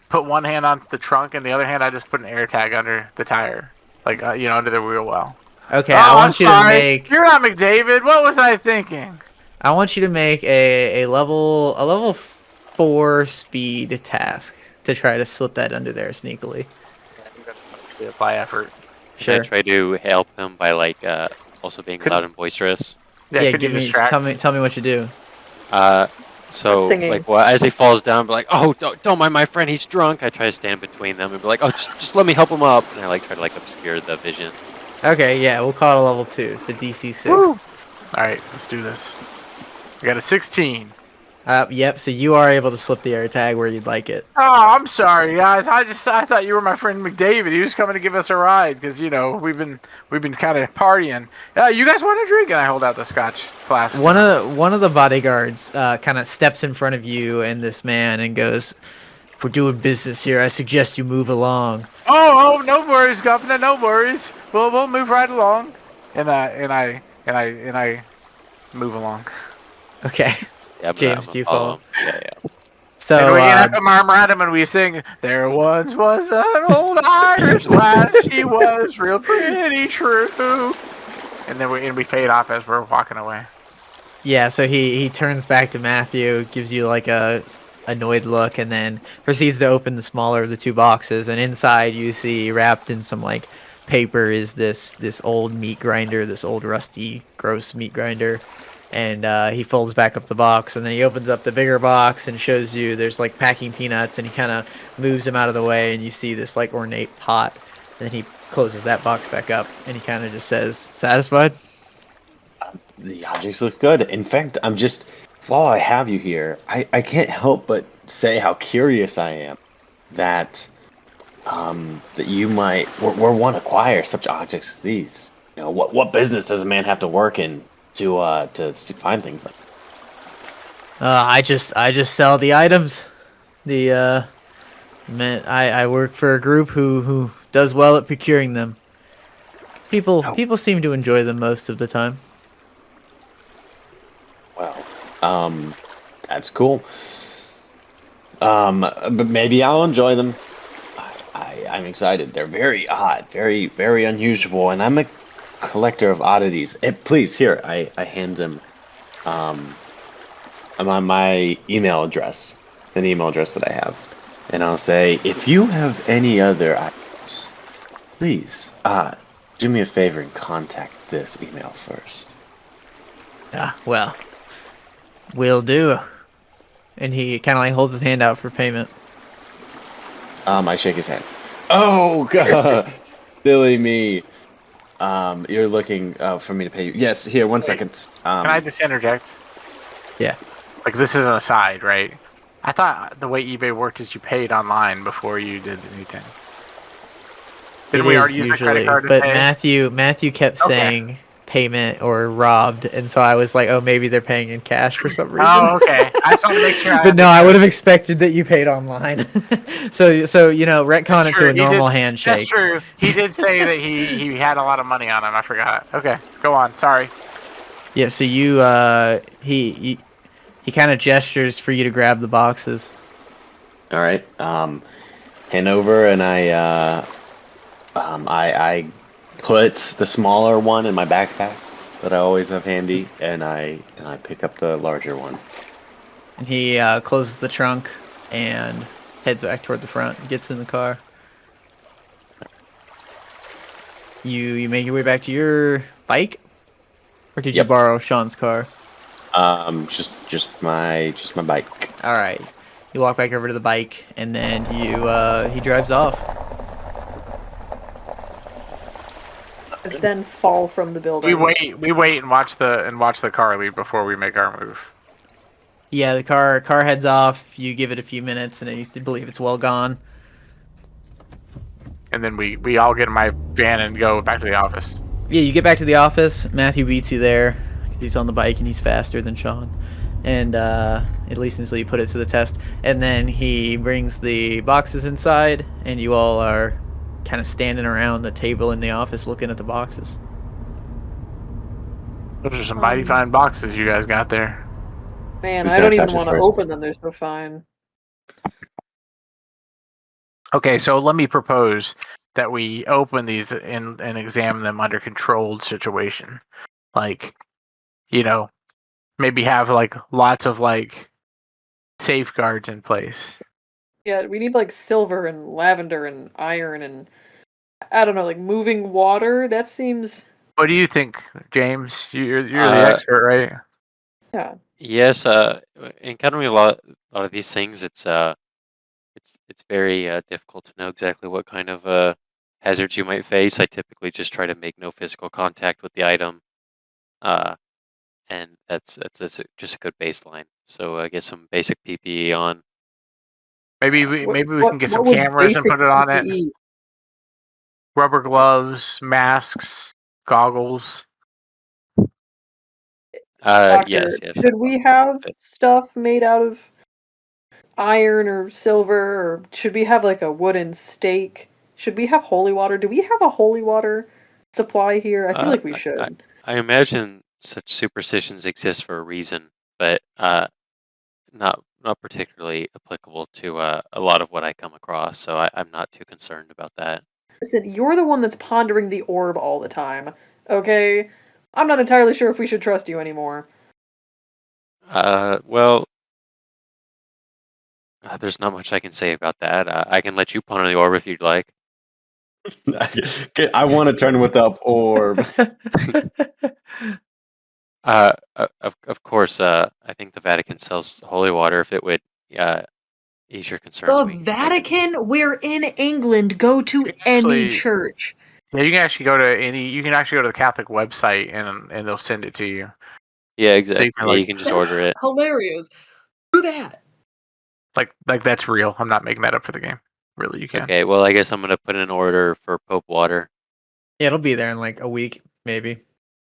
put one hand on the trunk, and the other hand I just put an air tag under the tire, like under the wheel well. Okay, Oh, I I'm want you to sorry. make. You're not McDavid. What was I thinking? I want you to make a level 4 speed task to try to slip that under there sneakily. Yeah, apply effort. Can Sure. I try to help him by also being Could- loud and boisterous? Yeah, could give you me. distract? Tell me what you do. So Singing. as he falls down, be like, "Oh, don't mind my friend, he's drunk." I try to stand between them and be like, "Oh, just let me help him up," and I try to obscure the vision. Okay, yeah, we'll call it a level 2. It's a DC 6. Woo! All right, let's do this. I got a 16. Yep. So you are able to slip the air tag where you'd like it. Oh, I'm sorry, guys. I thought you were my friend McDavid. He was coming to give us a ride because we've been kind of partying. You guys want a drink? And I hold out the Scotch flask. One of the bodyguards kind of steps in front of you and this man and goes, "If we're doing business here, I suggest you move along." Oh, no worries, Governor. No worries. We'll move right along. And I move along. Okay. Yeah, James, I'm do you follow follow? him. Yeah. So And we have to murmur at him and we sing, "There once was an old Irish lass, she was real pretty true." And then we fade off as we're walking away. yeah, so he turns back to Matthew, gives you like a annoyed look, and then proceeds to open the smaller of the two boxes. And inside, you see wrapped in some paper is this old meat grinder, this old rusty, gross meat grinder. And he folds back up the box, and then he opens up the bigger box and shows you there's packing peanuts, and he kind of moves them out of the way, and you see this ornate pot. And then he closes that box back up, and he kind of just says, "Satisfied?" The objects look good. In fact, while I have you here, I can't help but say how curious I am that that you might want to acquire such objects as these. What business does a man have to work in to find things like I just sell the items. I work for a group who does well at procuring them. People seem to enjoy them most of the time. Well, that's cool. But maybe I'll enjoy them. I'm excited. They're very odd, very, very unusual, and I'm a collector of oddities. Please, here, I hand him my email address, an email address that I have. And I'll say, if you have any other items, please, do me a favor and contact this email first. Well, will do. And he kind of holds his hand out for payment. I shake his hand. Oh, God. Silly me. You're looking for me to pay you. Yes, here, 1 second. Can I just interject? Yeah. This is an aside, right? I thought the way eBay worked is you paid online before you did anything. Didn't we already use the credit card to but pay? Matthew kept saying payment or robbed, and so I was like, oh, maybe they're paying in cash for some reason. Oh, okay. I just wanted to make sure. But no, I would have expected that you paid online. so retcon it to a normal handshake. That's true. He did say that he had a lot of money on him. I forgot. Okay, go on. Sorry. Yeah. So you he kind of gestures for you to grab the boxes. All right. Hand over, and I put the smaller one in my backpack that I always have handy, and I pick up the larger one. And he closes the trunk and heads back toward the front. Gets in the car. You make your way back to your bike, or did you Yep. borrow Sean's car? Just my bike. All right. You walk back over to the bike, and then he drives off. Then fall from the building. We wait and watch the car leave before we make our move. Yeah, the car heads off. You give it a few minutes, and then you believe it's well gone. and then we all get in my van and go back to the office. Yeah, you get back to the office. Matthew beats you there. He's on the bike and he's faster than Sean. And at least until you put it to the test. And then he brings the boxes inside, and you all are kind of standing around the table in the office looking at the boxes. Those are some mighty fine boxes you guys got there. Man, Who's I gonna don't even touch it want to first? open them. They're so fine. Okay, so let me propose that we open these and examine them under controlled situation. Like, maybe have like lots of like safeguards in place. Yeah, we need like silver and lavender and iron and I don't know, like moving water. That seems What do you think, James? You're the Uh, expert, right? yeah. Yes, encountering a lot of these things, it's very difficult to know exactly what kind of hazards you might face. I typically just try to make no physical contact with the item, uh, and just a good baseline. So I get some basic PPE on. Maybe Uh, we can get some What would cameras and basic put it on it. PPE? Rubber gloves, masks, goggles. Doctor, yes. should we have stuff made out of iron or silver, or should we have like a wooden stake? Should we have holy water? Do we have a holy water supply here? I feel like we I should. I imagine such superstitions exist for a reason, but not particularly applicable to a lot of what I come across. So I'm not too concerned about that. Listen, you're the one that's pondering the orb all the time, okay? I'm not entirely sure if we should trust you anymore. Well, there's not much I can say about that. I can let you ponder the orb if you'd like. I want to turn with the orb. Of course. I think the Vatican sells holy water. If it would ease your concerns, The we can make it. Vatican? We're in England. Go to any Actually, church. yeah, you can actually go to You can actually go to the Catholic website and they'll send it to you. Yeah, So you exactly. can Yeah, like you can just order it. Hilarious. Do that. like that's real. I'm not making that up for the game. Really, you can. Okay. Well, I guess I'm gonna put in an order for Pope water. Yeah, it'll be there in like a week, maybe.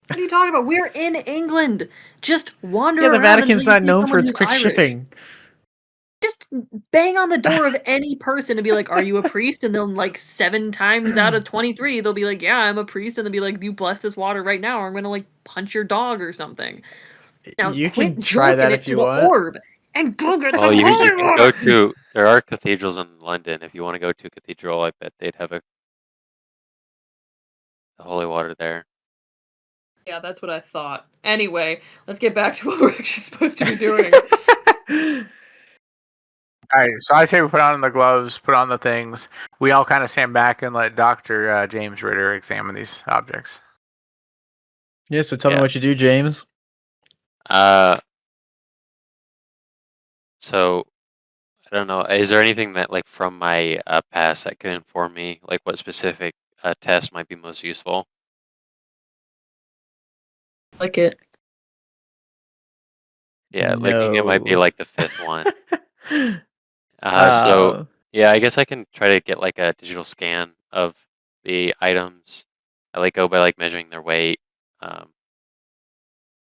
What are you talking about? We're in England. Just wander Yeah, the around until Vatican's you not see known for someone its who's quick Irish. shipping. Just bang on the door of any person and be like, "Are you a priest?" And they'll like 7 times out of 23, they'll be like, "Yeah, I'm a priest." And they'll be like, "You bless this water right now, or I'm gonna like punch your dog or something." Now You quit can try joking that it if to you the want. orb and go get Oh, some you holy can go water. to. There are cathedrals in London. If you want to go to a cathedral, I bet they'd have the holy water there. Yeah, that's what I thought. Anyway, let's get back to what we're actually supposed to be doing. All right, so I say we put on the gloves, put on the things. We all kind of stand back and let Dr. James Ritter examine these objects. Yeah, so tell me Yeah. what you do, James. So I don't know. Is there anything that like from my past that could inform me, like what specific test might be most useful? Like it. Yeah, licking it might be No. like the fifth one. So uh, yeah, I guess I can try to get like a digital scan of the items. I like go by like measuring their weight. Um,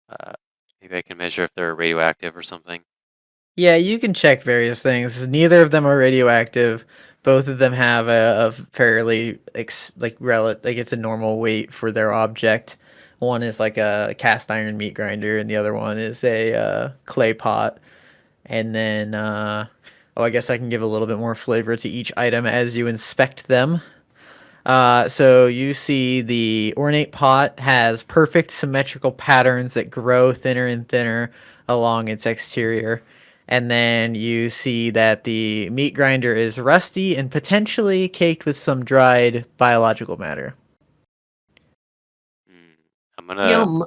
uh, maybe I can measure if they're radioactive or something. yeah, you can check various things. Neither of them are radioactive. Both of them have a fairly like it's a normal weight for their object. One is like a cast iron meat grinder, and the other one is a clay pot. And then, oh, I guess I can give a little bit more flavor to each item as you inspect them. So you see the ornate pot has perfect symmetrical patterns that grow thinner and thinner along its exterior. And then you see that the meat grinder is rusty and potentially caked with some dried biological matter. Mm, I'm gonna Yum.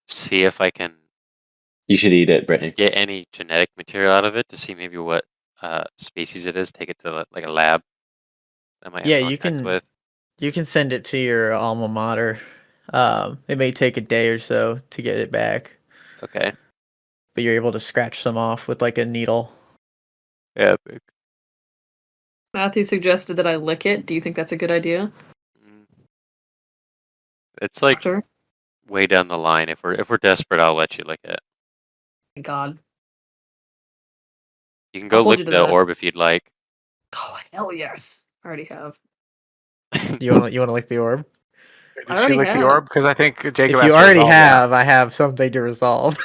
see if I can You should eat it, Brittany. get any genetic material out of it to see maybe what species it is. Take it to like a lab that I might have Yeah, you contacts can with. send it to your alma mater. It may take a day or so to get it back, Okay. but you're able to scratch some off with like a needle. Epic. Matthew suggested that I lick it. Do you think that's a good idea? Mm. It's like Doctor? way down the line. If we're desperate, I'll let you lick it. My God. You can I'll go hold lick you to the that. orb if you'd like. Oh, hell yes. I already have. You want to lick the orb? I Did she already lick the have. orb? Because I think Jacob If has you to already resolve that. have, I have something to resolve.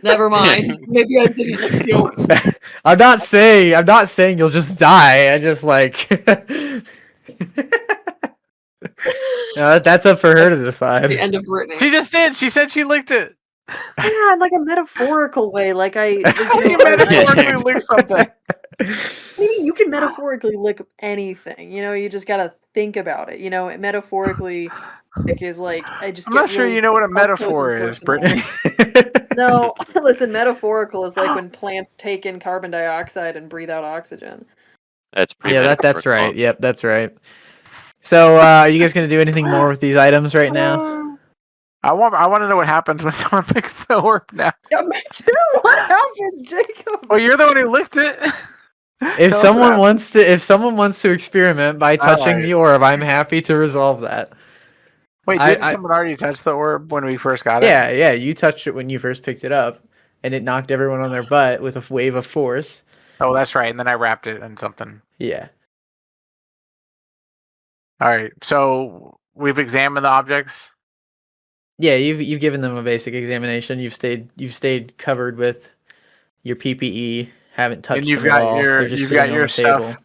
Never mind. Maybe I didn't lick the orb. I'm not saying you'll just die. I just like No, that's up for her to The decide. end of Brittany. She just did. She said she licked it. Yeah, in like a metaphorical way. Like How do you metaphorically lick something? Maybe you can metaphorically lick anything. You just gotta think about it. Metaphorically, like is like I just I'm get not sure really you know what a up close and metaphor is, personal. Brittany. No, listen, metaphorical is like when plants take in carbon dioxide and breathe out oxygen. That's pretty. Yeah, that's metaphorical. right. Yep, that's right. So, are you guys gonna do anything more with these items right now? I want to know what happens when someone licks the orb now. Yeah, me too. What happens, Jacob? Well, you're the one who licked it. If Tell us what someone happens. wants to experiment by touching Alright. the orb, I'm happy to resolve that. Wait, I- didn't I- someone already touch the orb when we first got it? Yeah, you touched it when you first picked it up, and it knocked everyone on their butt with a wave of force. Oh, that's right. And then I wrapped it in something. Yeah. All right. So we've examined the objects. Yeah, you've given them a basic examination. You've stayed covered with your PPE. Haven't touched you've them at got all. your- They're just you've sitting got on your the table. stuff.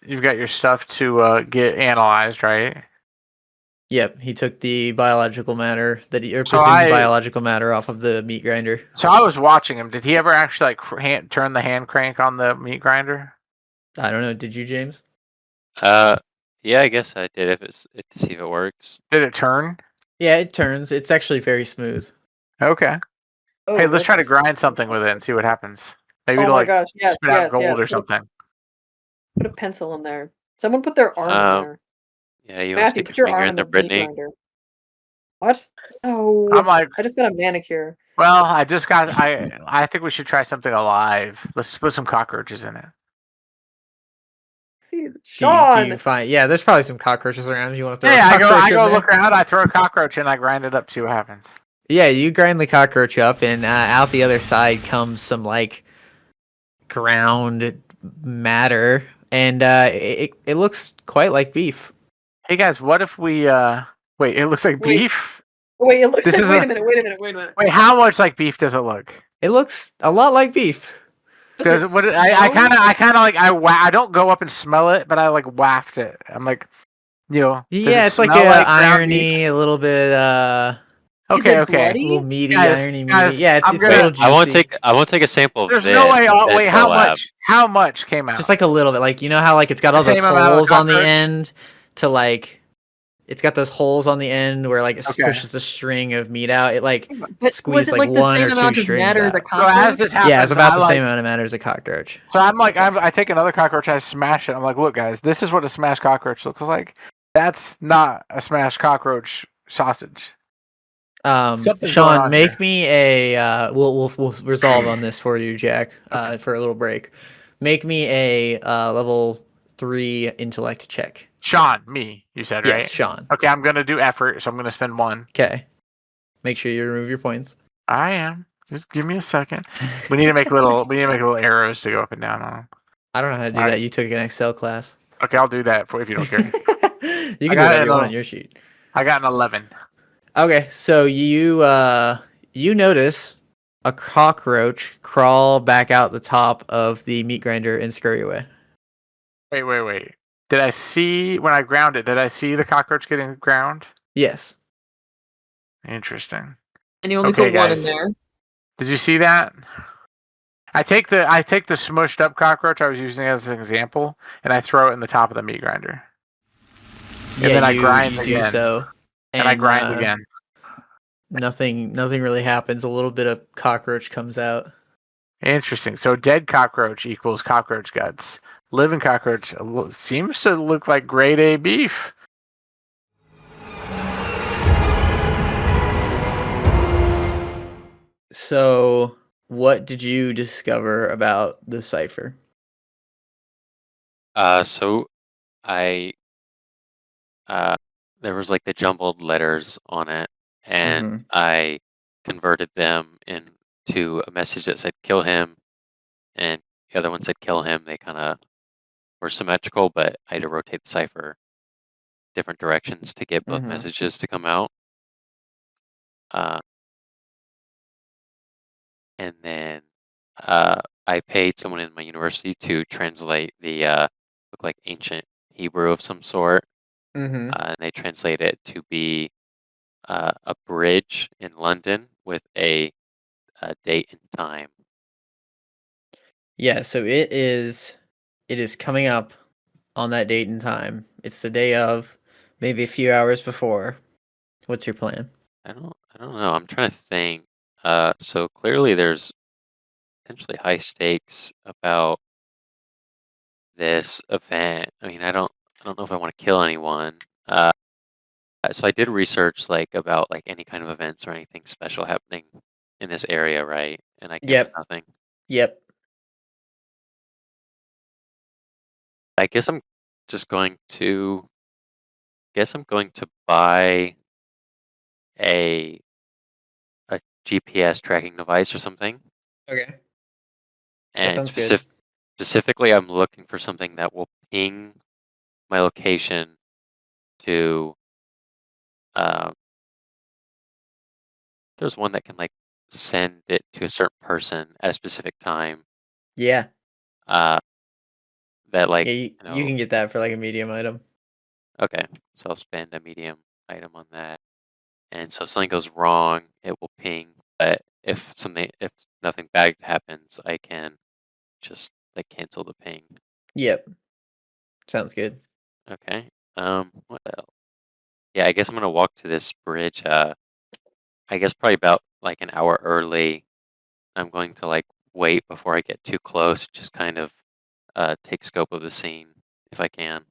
You've got your stuff to get analyzed, right? Yep, he took the biological matter So presumed biological matter off of the meat grinder. So I was watching him. Did he ever actually turn the hand crank on the meat grinder? I don't know. Did you, James? Yeah, I guess I did. If it's to see if it works. Did it turn? Yeah, it turns. It's actually very smooth. Okay. Oh, Hey, let's try to that's- grind something with it and see what happens. Maybe Oh it'll my like gosh! Yes, spit out yes, gold yes. or something. Put a pencil in there. Someone put their arm in Um, there. Yeah, you want to Matthew, stick put your your finger arm in in there, the meat Brittany? grinder. What? Oh, I'm like, I just got a manicure. well, I think we should try something alive. Let's put some cockroaches in it. Do you Sean, find? Yeah, there's probably some cockroaches around. If you want to throw Yeah, a I cockroach in go there. look around. I throw a cockroach and I grind it up. See what happens. Yeah, you grind the cockroach up, and out the other side comes some like ground matter, and it looks quite like beef. Hey guys, what if we wait? It looks like Wait. beef. wait, it looks This like. is Wait a- a minute. Wait a minute. Wait a minute. Wait, how much like beef does it look? It looks a lot like beef. Does it Because I smell? kind of like I don't go up and smell it, but I like waft it. I'm like, does Yeah, it it's like smell ground irony, a little bit Is Okay, it okay. bloody? a little meaty, Guys, irony meaty. guys, Yeah, it's I'm a gonna- little juicy. I won't take a sample of There's this. no way. and send Wait, it to how a lab. much? How much came out? Just like a little bit, like how like it's got The all those same amount of holes on the cockroach? end to like. It's got those holes on the end where like it Okay. pushes the string of meat out. It like But was squeezed it like like the one or same two amount of strings matter as a out. So as cockroach? this happens, Yeah, it's about the I same amount of matter as a cockroach. So I'm like, I take another cockroach, I smash it. I'm like, look, guys, this is what a smashed cockroach looks like. That's not a smashed cockroach sausage. Something's going Sean, on make here. me a. We'll resolve on this for you, Jack. For a little break, make me a level 3 intellect check. Sean, me, you said, right? Yes, Sean. Okay, I'm gonna do effort, so I'm gonna spend 1. Okay. Make sure you remove your points. I am. Just give me a second. We need to make little arrows to go up and down on them. I don't know how to do Alright. that. You took an Excel class. Okay, I'll do that if you don't care. You can do got whatever it you want on- on your sheet. I got an 11. Okay, so you notice a cockroach crawl back out the top of the meat grinder and scurry away. Wait. Did I see when I ground it? Did I see the cockroach getting ground? Yes. Interesting. And you only Okay, put one in guys. there. Did you see that? I take the smushed up cockroach I was using as an example, and I throw it in the top of the meat grinder. And then I grind you again. do so. And I grind again. Nothing really happens. A little bit of cockroach comes out. Interesting. So dead cockroach equals cockroach guts. Living cockroach seems to look like grade A beef. So, what did you discover about the cipher? So I there was like the jumbled letters on it, and Mm-hmm. I converted them into a message that said "kill him," and the other one said "kill him." They kind of were symmetrical, but I had to rotate the cipher different directions to get both Mm-hmm. messages to come out. Uh, and then I paid someone in my university to translate the look like ancient Hebrew of some sort, Mm-hmm. and they translate it to be a bridge in London with a date and time. Yeah, so it is coming up on that date and time. It's the day of, maybe a few hours before. What's your plan? I don't know. I'm trying to think. So clearly there's potentially high stakes about this event. I mean, I don't know if I want to kill anyone. So I did research like about like any kind of events or anything special happening in this area, right? And I came to Yep. nothing. Yep. I guess I'm just going to guess I'm going to buy a a GPS tracking device or something. Okay. That And sounds good. specifically I'm looking for something that will ping my location to um there's one that can like send it to a certain person at a specific time. Yeah. Uh that like, Yeah, you, you you know, can get that for like a medium item. okay. So I'll spend a medium item on that. And so if something goes wrong, it will ping. But if nothing bad happens, I can just like cancel the ping. Yep. Sounds good. Okay. What else? Yeah, I guess I'm gonna walk to this bridge. I guess probably about like an hour early. I'm going to like wait before I get too close. Just kind of take scope of the scene if I can.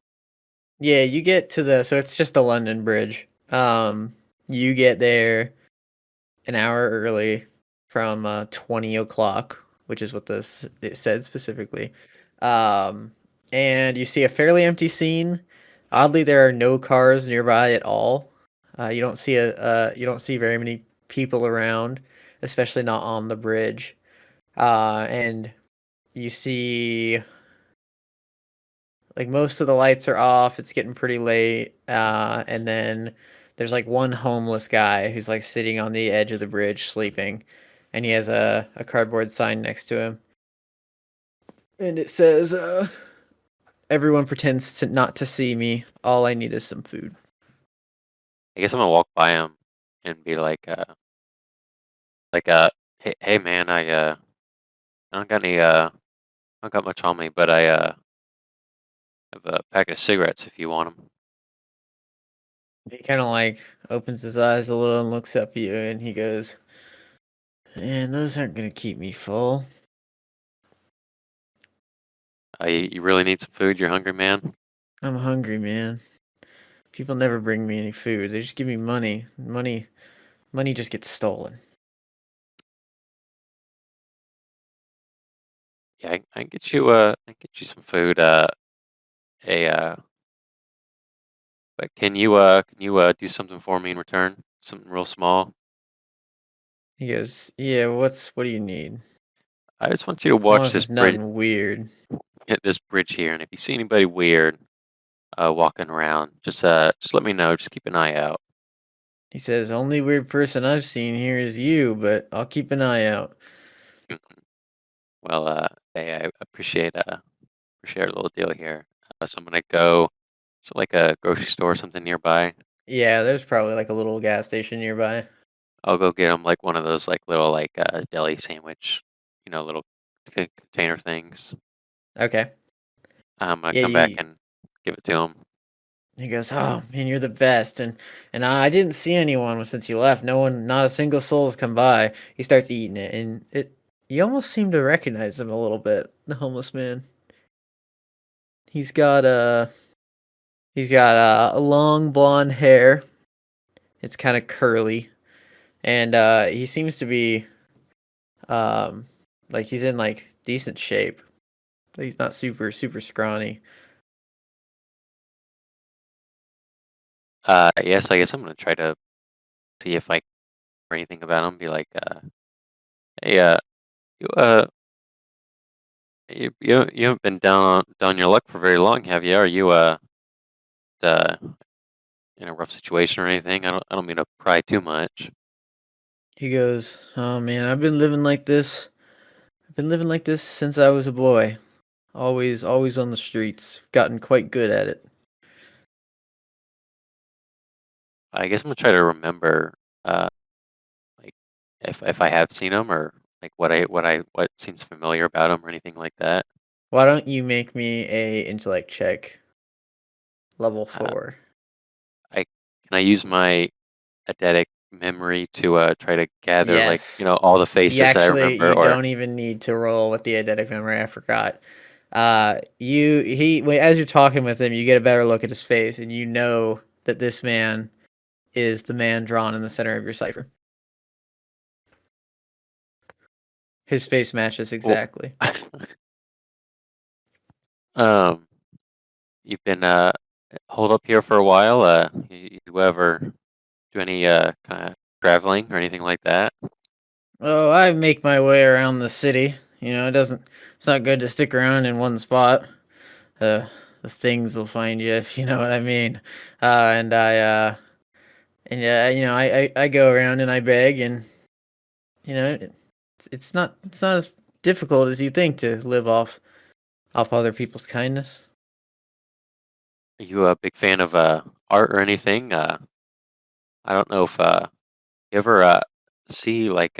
Yeah, you get to so it's just the London Bridge. You get there an hour early from 20 o'clock, which is what this it said specifically. Um, and you see a fairly empty scene. Oddly, there are no cars nearby at all. You don't see very many people around, especially not on the bridge. And you see like most of the lights are off. It's getting pretty late. And then there's like one homeless guy who's like sitting on the edge of the bridge sleeping, and he has a cardboard sign next to him, and it says, "Everyone pretends to not to see me. All I need is some food." I guess I'm gonna walk by him and be like hey man, I don't got I don't got much on me, but I have a packet of cigarettes if you want them. He kind of like opens his eyes a little and looks up at you, and he goes, "Man, those aren't gonna keep me full." You really need some food. You're hungry, man. I'm hungry, man. People never bring me any food. They just give me money. Money just gets stolen. Yeah, I can get you I can get you some food. A but can you do something for me in return? Something real small. He goes, "Yeah, what do you need?" I just want you to watch Unless this it's bridge, nothing weird. hit this bridge here, and if you see anybody weird walking around, just let me know. Just keep an eye out. He says, "Only weird person I've seen here is you, but I'll keep an eye out." Well, hey, I appreciate our little deal here. So I'm gonna go to like a grocery store or something nearby. Yeah, there's probably like a little gas station nearby. I'll go get them like one of those like little like deli sandwich, little container things. Okay. I'm gonna Yeah, come back and give it to him. he goes, "Oh, man, you're the best." And I didn't see anyone since you left. No one, not a single soul has come by. He starts eating it, and you almost seem to recognize him a little bit, the homeless man. He's got long blonde hair. It's kind of curly, and he seems to be um like he's in like decent shape. He's not super scrawny. Yeah. So I guess I'm gonna try to see if I can hear anything about him. Be like, hey, you you haven't been down your luck for very long, have you? Are you uh in a rough situation or anything? I don't mean to pry too much. He goes, "Oh man, I've been living like this. I've been living like this since I was a boy. Always on the streets. Gotten quite good at it." I guess I'm gonna try to remember, uh, like if I have seen him or like what seems familiar about him or anything like that. Why don't you make me a intellect check, level Uh, 4? I can I use my eidetic memory to try to gather like Yes. all the faces that I remember You or don't even need to roll with the eidetic memory. I forgot. As you're talking with him, you get a better look at his face, and you know that this man is the man drawn in the center of your cipher. His face matches well, exactly. um you've been holed up here for a while. You ever do any kind of traveling or anything like that? Oh, I make my way around the city. You know, it's not good to stick around in one spot. Uh, the things will find you, if you know what I mean. And and yeah, I go around and I beg, and it's not as difficult as you think to live off other people's kindness. Are you a big fan of art or anything? I don't know if you ever see like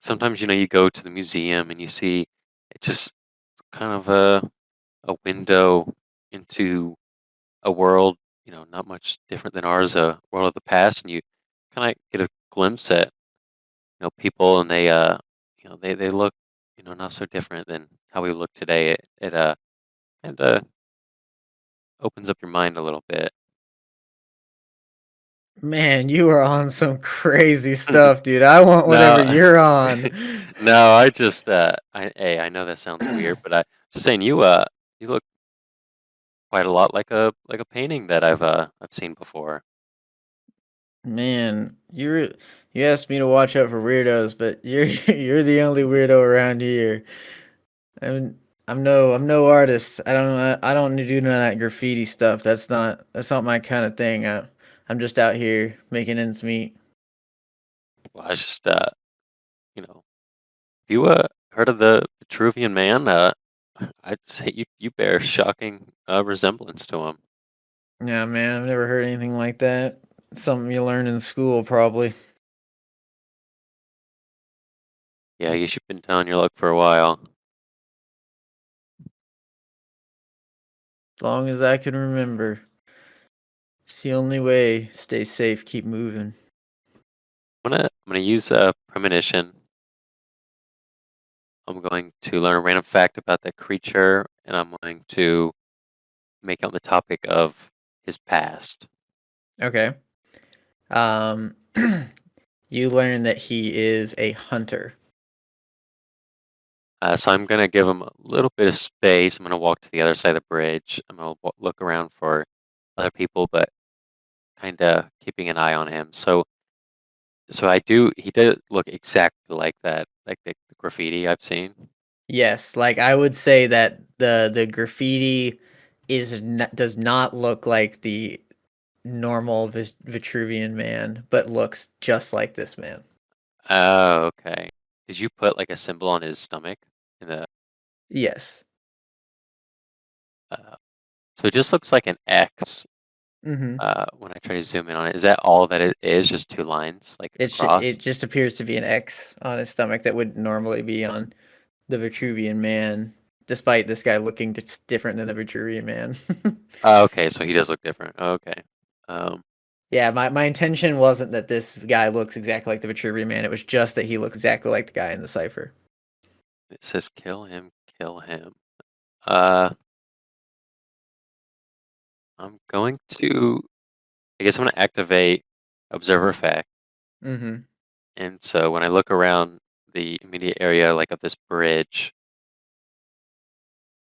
sometimes you go to the museum and you see it just kind of a window into a world, not much different than ours, a world of the past, and you kind of get a glimpse at people, and they look not so different than how we look today. It kind of opens up your mind a little bit. Man, you are on some crazy stuff, dude. I want whatever No, you're on. no, I just I know that sounds weird, but I just saying you look quite a lot like a painting that I've seen before. Man, you asked me to watch out for weirdos, but you're you're the only weirdo around here. I'm I'm no artist. I don't do none of that graffiti stuff. That's not my kind of thing. I'm just out here making ends meet. Well, I just you know, you heard of the Vitruvian Man? I'd say you bear shocking resemblance to him. Yeah, man, I've never heard anything like that. Something you learn in school, probably. Yeah, I guess you've been down your luck for a while. As long as I can remember. It's the only way. Stay safe, keep moving. I'm gonna use a premonition. I'm going to learn a random fact about that creature, and I'm going to make it on the topic of his past. Okay. Um, you learn that he is a hunter. So I'm gonna give him a little bit of space. I'm gonna walk to the other side of the bridge. I'm gonna look around for other people, but kind of keeping an eye on him. So I do. He did look exactly like that, like the graffiti I've seen. Yes, like I would say that the graffiti does not look like the normal Vitruvian man, but looks just like this man. Oh, okay. Did you put like a symbol on his stomach in the? Yes. Uh, so it just looks like an X. Mm-hmm. When I try to zoom in on it, is that all that it is? Just two lines, like It across? just appears to be an X on his stomach that would normally be on the Vitruvian man, despite this guy looking just different than the Vitruvian man. Oh, okay, so he does look different. Okay. Um, Yeah, my intention wasn't that this guy looks exactly like the Vitruvian man. It was just that he looks exactly like the guy in the cipher. it says kill him, kill him. Uh, I'm going to. I guess I'm going to activate observer effect, Mm-hmm. and so when I look around the immediate area, like of this bridge,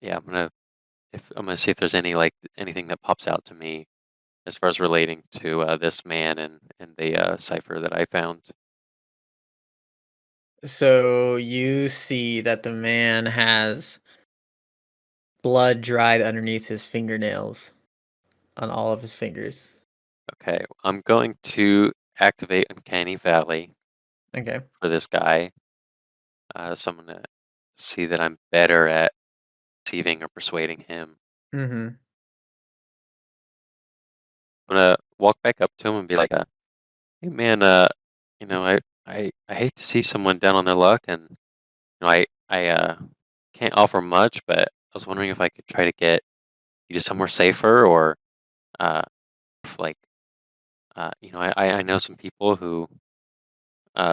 yeah, I'm gonna see if there's anything that pops out to me. as far as relating to this man and the cipher that I found. So you see that the man has blood dried underneath his fingernails on all of his fingers. Okay, I'm going to activate Uncanny Valley Okay. for this guy. So I'm gonna see that I'm better at deceiving or persuading him. Mm-hmm. I'm gonna walk back up to him and be like, "Hey man, I hate to see someone down on their luck, and I can't offer much, but I was wondering if I could try to get you to somewhere safer, or uh, if like I know some people who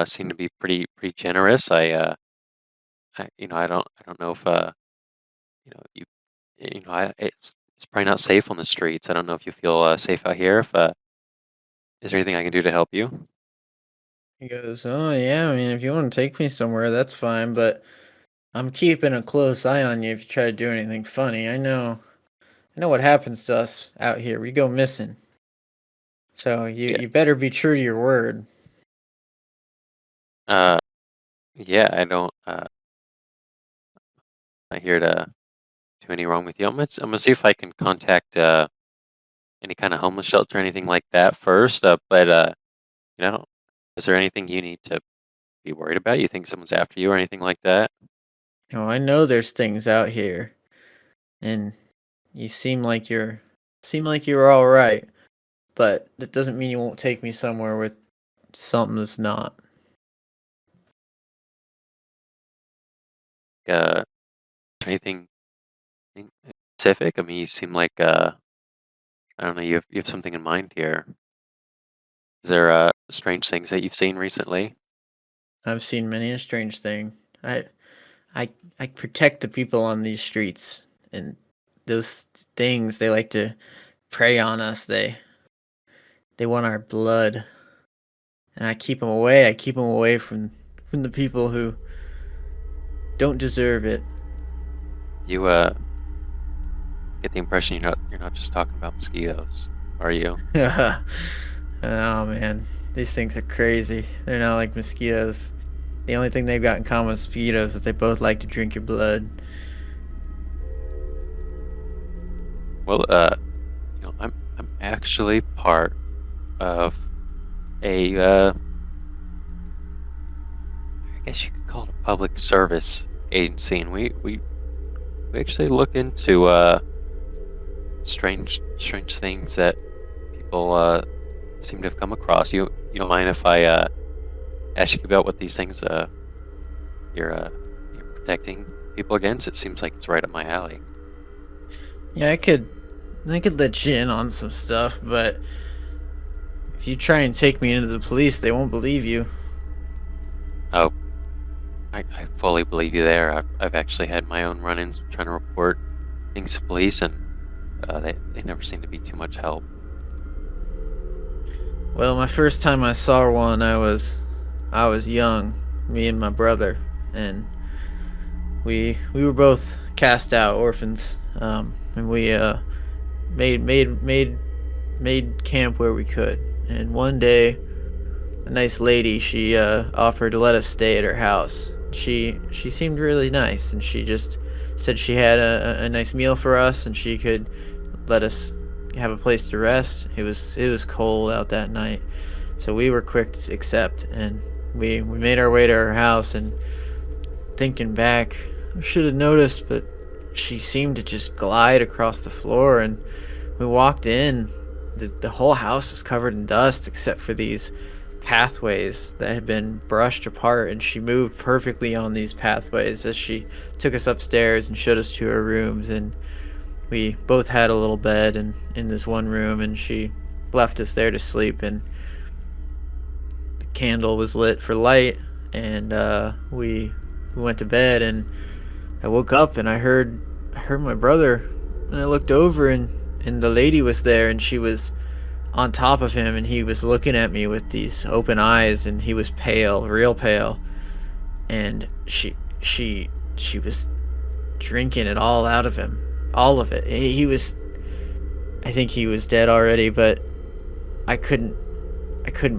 seem to be pretty generous. I don't know if you it's probably not safe on the streets. I don't know if you feel safe out here. If is there anything I can do to help you?" He goes, "Oh yeah, I mean, if you want to take me somewhere, that's fine, but I'm keeping a close eye on you if you try to do anything funny. I know what happens to us out here. We go missing. So you Yeah. you better be true to your word." Uh, yeah. I don't. Not here to do any wrong with you. I'm gonna see if I can contact any kind of homeless shelter or anything like that first. But I don't. Is there anything you need to be worried about? You think someone's after you or anything like that? Oh, I know there's things out here, and you seem like you're all right, but that doesn't mean you won't take me somewhere with something that's not. Uh, anything in specific? I mean, you seem like I don't know. You have something in mind here. Is there strange things that you've seen recently? I've seen many a strange thing. I I I protect the people on these streets, and those things they like to prey on us. They want our blood, and I keep them away. I keep them away from the people who don't deserve it. You get the impression you're not just talking about mosquitoes, are you? Oh man, these things are crazy. They're not like mosquitoes. The only thing they've got in common with mosquitoes is they both like to drink your blood. Well, I'm actually part of a I guess you could call it a public service agency, and we actually look into strange things that people seem to have come across. You don't mind if I ask you about what these things you're protecting people against? It seems like it's right up my alley. Yeah, I could let you in on some stuff, but if you try and take me into the police, they won't believe you. Oh, I fully believe you there. I've actually had my own run-ins trying to report things to police, and they never seem to be too much help. Well, my first time I saw one, I was young, me and my brother, and we were both cast out orphans, and we made camp where we could. And one day, a nice lady, she offered to let us stay at her house. She seemed really nice, and she just said she had a nice meal for us, and she could let us have a place to rest. It was cold out that night, so we were quick to accept, and we made our way to her house. And thinking back, I should have noticed, but she seemed to just glide across the floor, and we walked in. The whole house was covered in dust except for these pathways that had been brushed apart, and she moved perfectly on these pathways as she took us upstairs and showed us to our rooms. And we both had a little bed in this one room, and she left us there to sleep, and the candle was lit for light, and we went to bed. And I woke up and I heard my brother, and I looked over, and the lady was there, and she was on top of him, and he was looking at me with these open eyes, and he was pale, real pale, and she was drinking it all out of him, all of it. I think he was dead already, but I couldn't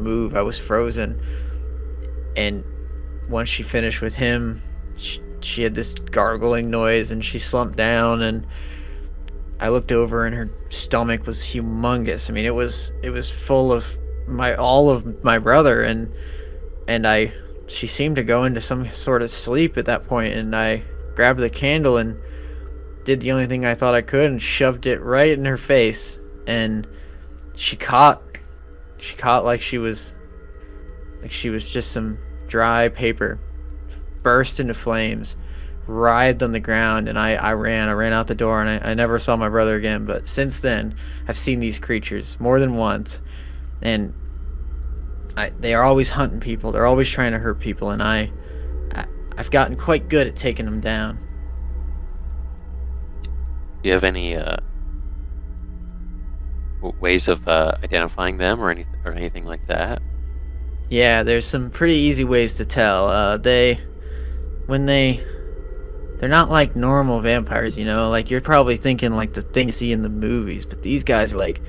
move. I was frozen. And once she finished with him, she had this gargling noise and she slumped down, and I looked over and her stomach was humongous. I mean, it was full of all of my brother, and she seemed to go into some sort of sleep at that point, and I grabbed the candle and did the only thing I thought I could and shoved it right in her face, and she caught like she was just some dry paper, burst into flames, writhed on the ground, and I ran out the door, and I never saw my brother again. But since then, I've seen these creatures more than once, and they are always hunting people. They're always trying to hurt people, and I've gotten quite good at taking them down. Do you have any ways of identifying them or anything like that? Yeah, there's some pretty easy ways to tell. They're not like normal vampires, you know? Like, you're probably thinking like the thing you see in the movies, but these guys are like,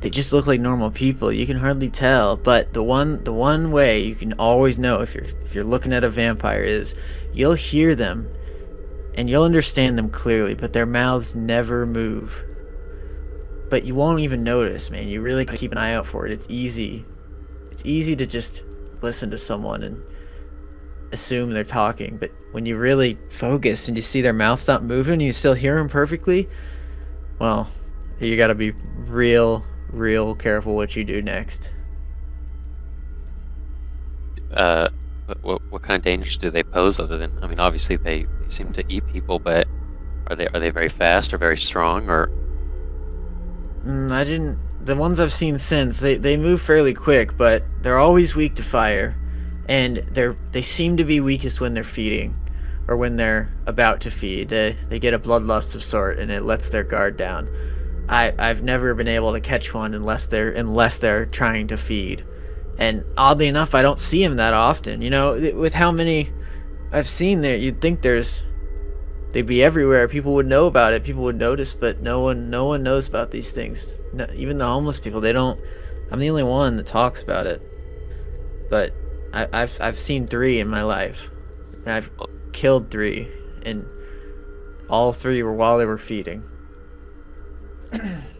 they just look like normal people. You can hardly tell. But the one way you can always know if you're looking at a vampire is you'll hear them and you'll understand them clearly, but their mouths never move. But you won't even notice, man. You really gotta keep an eye out for it. It's easy to just listen to someone and assume they're talking, but when you really focus and you see their mouth stop moving and you still hear them perfectly, well, you gotta be real careful what you do next. What kind of dangers do they pose other than, I mean, obviously they seem to eat people, but are they very fast or very strong, or? The ones I've seen since, they move fairly quick, but they're always weak to fire, and they seem to be weakest when they're feeding, or when they're about to feed. They get a bloodlust of sort, and it lets their guard down. I've never been able to catch one unless they're trying to feed, and oddly enough, I don't see them that often. You know, with how many I've seen there, you'd think they'd be everywhere. People would know about it. People would notice, but no one knows about these things. No, even the homeless people, they don't. I'm the only one that talks about it. But I've seen 3 in my life, and I've killed 3, and all 3 were while they were feeding.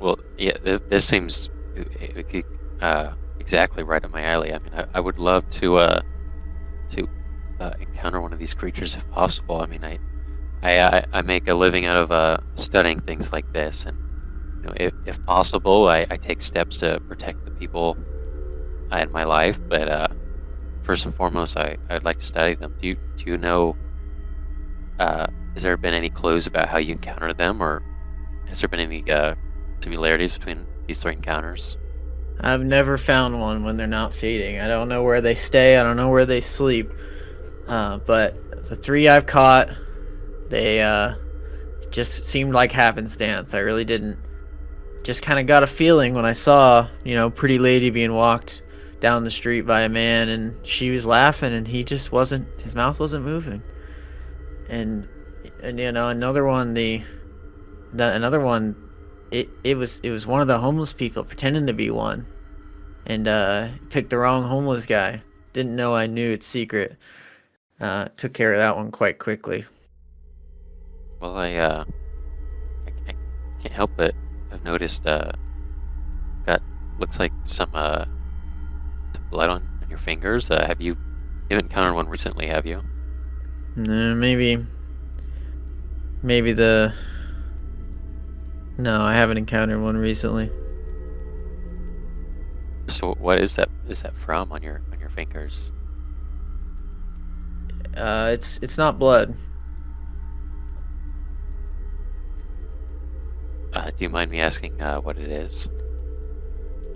Well, yeah, this seems exactly right up my alley. I mean, I would love to encounter one of these creatures if possible. I mean, I make a living out of studying things like this, and you know, if possible, I take steps to protect the people in my life. But first and foremost, I'd like to study them. Do you know? Has there been any clues about how you encounter them, or has there been any similarities between these 3 encounters? I've never found one when they're not feeding. I don't know where they stay. I don't know where they sleep. But the 3 I've caught, they just seemed like happenstance. I really didn't. Just kind of got a feeling when I saw, pretty lady being walked down the street by a man, and she was laughing, and his mouth wasn't moving. And another one, another one, it was one of the homeless people pretending to be one, and picked the wrong homeless guy. Didn't know I knew its secret. Took care of that one quite quickly. Well, I can't help but I've noticed looks like some blood on your fingers. You haven't encountered one recently, have you? Maybe no, I haven't encountered one recently. So what is that from on your fingers? It's not blood. Do you mind me asking what it is?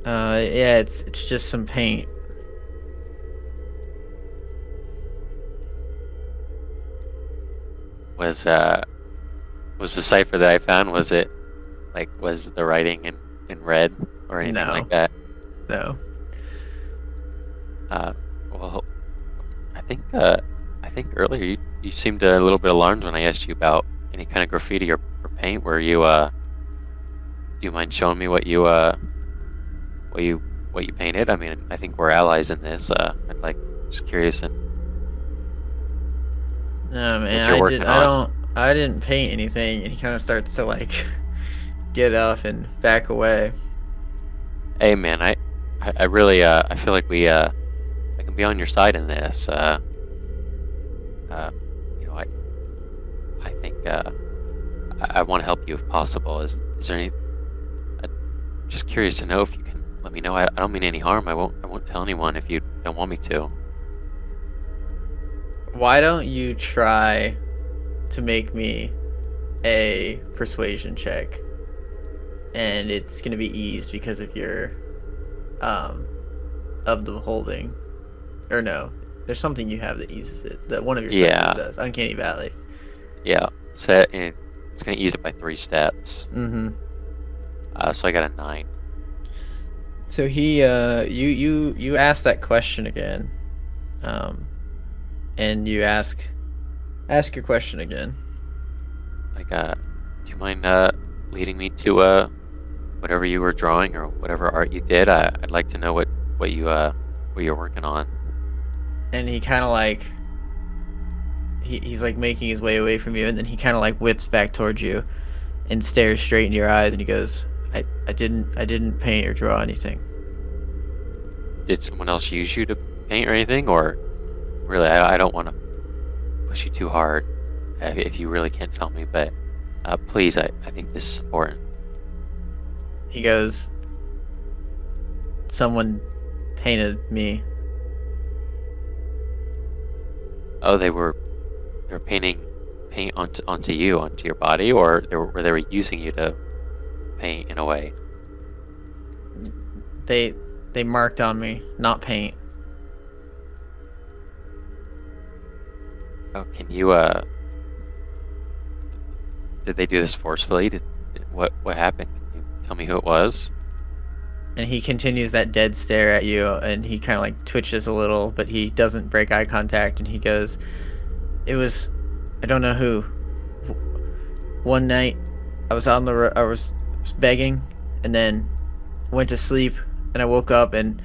Yeah, it's just some paint. Was the cipher that I found, was the writing in red or anything like that? No. Well, I think earlier you seemed a little bit alarmed when I asked you about any kind of graffiti or paint. Were you do you mind showing me what you what you painted. I mean, I think we're allies in this. I'd like just curious and No, what man, you're working on. I didn't paint anything. And he kind of starts to like get up and back away. Hey, man, I really I feel like I can be on your side in this. You know, I think I want to help you if possible. Is there any? I'm just curious to know if you can let me know. I don't mean any harm. I won't tell anyone if you don't want me to. Why don't you try to make me a persuasion check? And it's gonna be eased because of your of the holding. Or no. There's something you have that eases it. That one of your Yeah. senses does. Uncanny Valley. Yeah, set and it's gonna ease it by 3 steps. Mm-hmm. So I got a 9. So he you ask that question again. And you ask your question again. Like, do you mind leading me to whatever you were drawing or whatever art you did? I'd like to know what you're working on. And he kind of like he's like making his way away from you, and then he kind of like whips back towards you and stares straight into your eyes, and he goes, I didn't paint or draw anything. Did someone else use you to paint or anything? Or really, I don't want to push you too hard if you really can't tell me, but please, I think this is important. He goes, someone painted me. Oh, they were painting paint onto your body, or they were using you to paint in a way. They marked on me, not paint. Oh, can you did they do this forcefully? What happened? Can you tell me who it was? And he continues that dead stare at you, and he kind of like twitches a little, but he doesn't break eye contact, and he goes, it was, I don't know who. One night, I was on the road, I was begging, and then went to sleep, and I woke up, and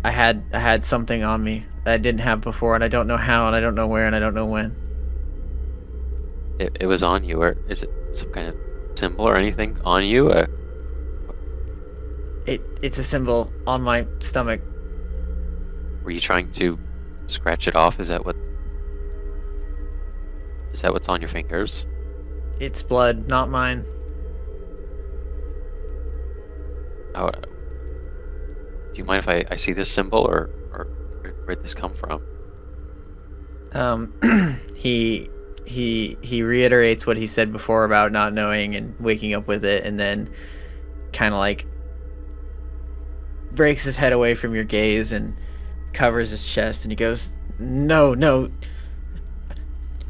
I had something on me that I didn't have before, and I don't know how, and I don't know where, and I don't know when. It was on you, or is it some kind of symbol or anything on you? It's a symbol on my stomach. Were you trying to scratch it off? Is that what's on your fingers? It's blood, not mine. Oh, do you mind if I see this symbol, or where'd this come from? He reiterates what he said before about not knowing and waking up with it, and then kind of like breaks his head away from your gaze and covers his chest, and he goes, no,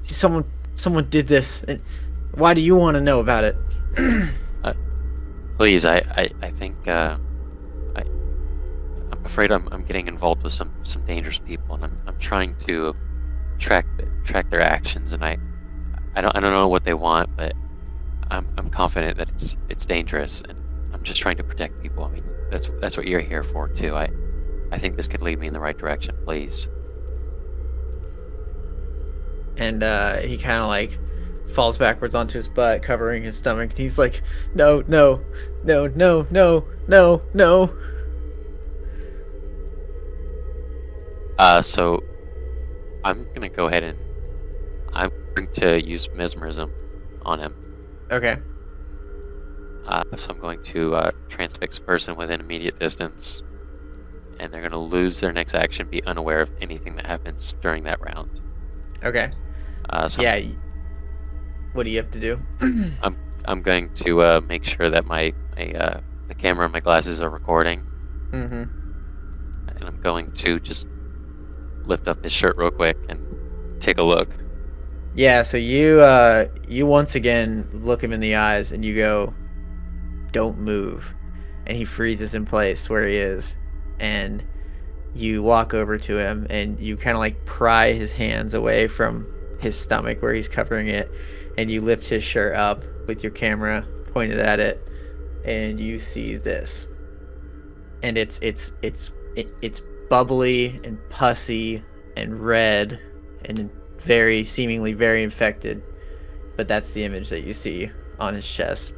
someone did this, and why do you want to know about it? Please, I think I'm afraid I'm getting involved with some dangerous people, and I'm trying to track their actions, and I don't know what they want, but I'm confident that it's dangerous, and I'm just trying to protect people. I mean, that's what you're here for too. I think this could lead me in the right direction, please. And he kind of like falls backwards onto his butt, covering his stomach, and he's like, no. So I'm gonna go ahead and I'm going to use mesmerism on him. Okay. So I'm going to transfix a person within immediate distance, and they're going to lose their next action, be unaware of anything that happens during that round. Okay. So Yeah. What do you have to do? I'm going to make sure that the camera and my glasses are recording. Mm-hmm. And I'm going to just lift up his shirt real quick and take a look. Yeah, so you once again look him in the eyes and you go, don't move. And he freezes in place where he is. And you walk over to him and you kind of like pry his hands away from his stomach where he's covering it. And you lift his shirt up with your camera pointed at it. And you see this. and it's bubbly and pussy and red and seemingly very infected. But that's the image that you see on his chest.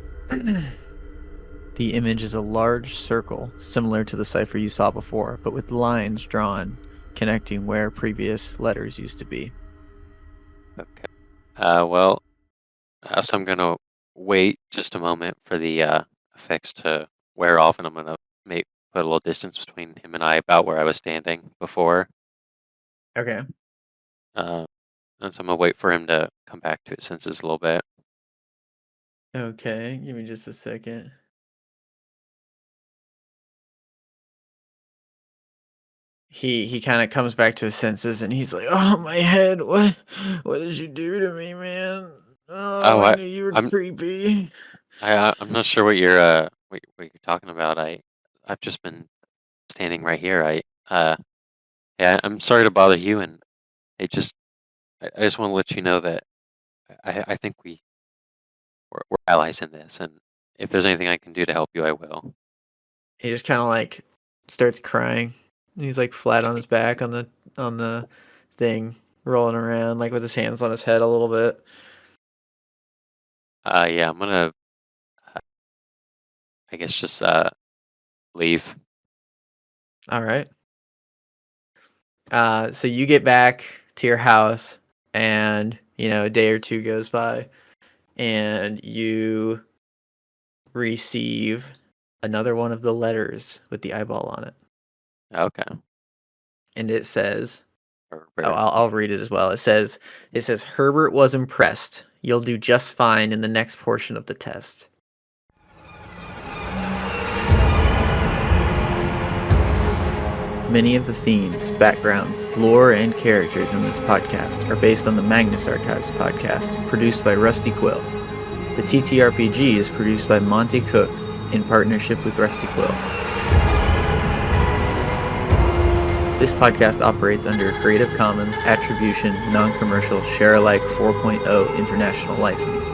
The image is a large circle similar to the cipher you saw before, but with lines drawn connecting where previous letters used to be. Okay. So I'm gonna wait just a moment for the effects to wear off, and I'm gonna put a little distance between him and I, about where I was standing before. Okay. Uh, and so I'm gonna wait for him to come back to his senses a little bit. Okay, give me just a second. He kind of comes back to his senses and he's like, "Oh, my head! What did you do to me, man? Oh, Oh, I knew you were I'm creepy." I'm not sure what you're talking about. I've just been standing right here. Yeah, I'm sorry to bother you, and I just want to let you know that I think we're allies in this, and if there's anything I can do to help you, I will. He just kind of like starts crying. And he's like flat on his back on the thing, rolling around like with his hands on his head a little bit. Yeah, I'm gonna, I guess, just leave. All right. So you get back to your house, and a day or two goes by, and you receive another one of the letters with the eyeball on it, Okay. and it says, "Oh, Herbert. I'll read it as well." It says Herbert was impressed. You'll do just fine in the next portion of the test. Many of the themes, backgrounds, lore, and characters in this podcast are based on the Magnus Archives podcast, produced by Rusty Quill. The TTRPG is produced by Monte Cook in partnership with Rusty Quill. This podcast operates under a Creative Commons Attribution, Non-Commercial, Share-alike 4.0 International License.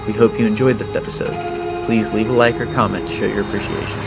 We hope you enjoyed this episode. Please leave a like or comment to show your appreciation.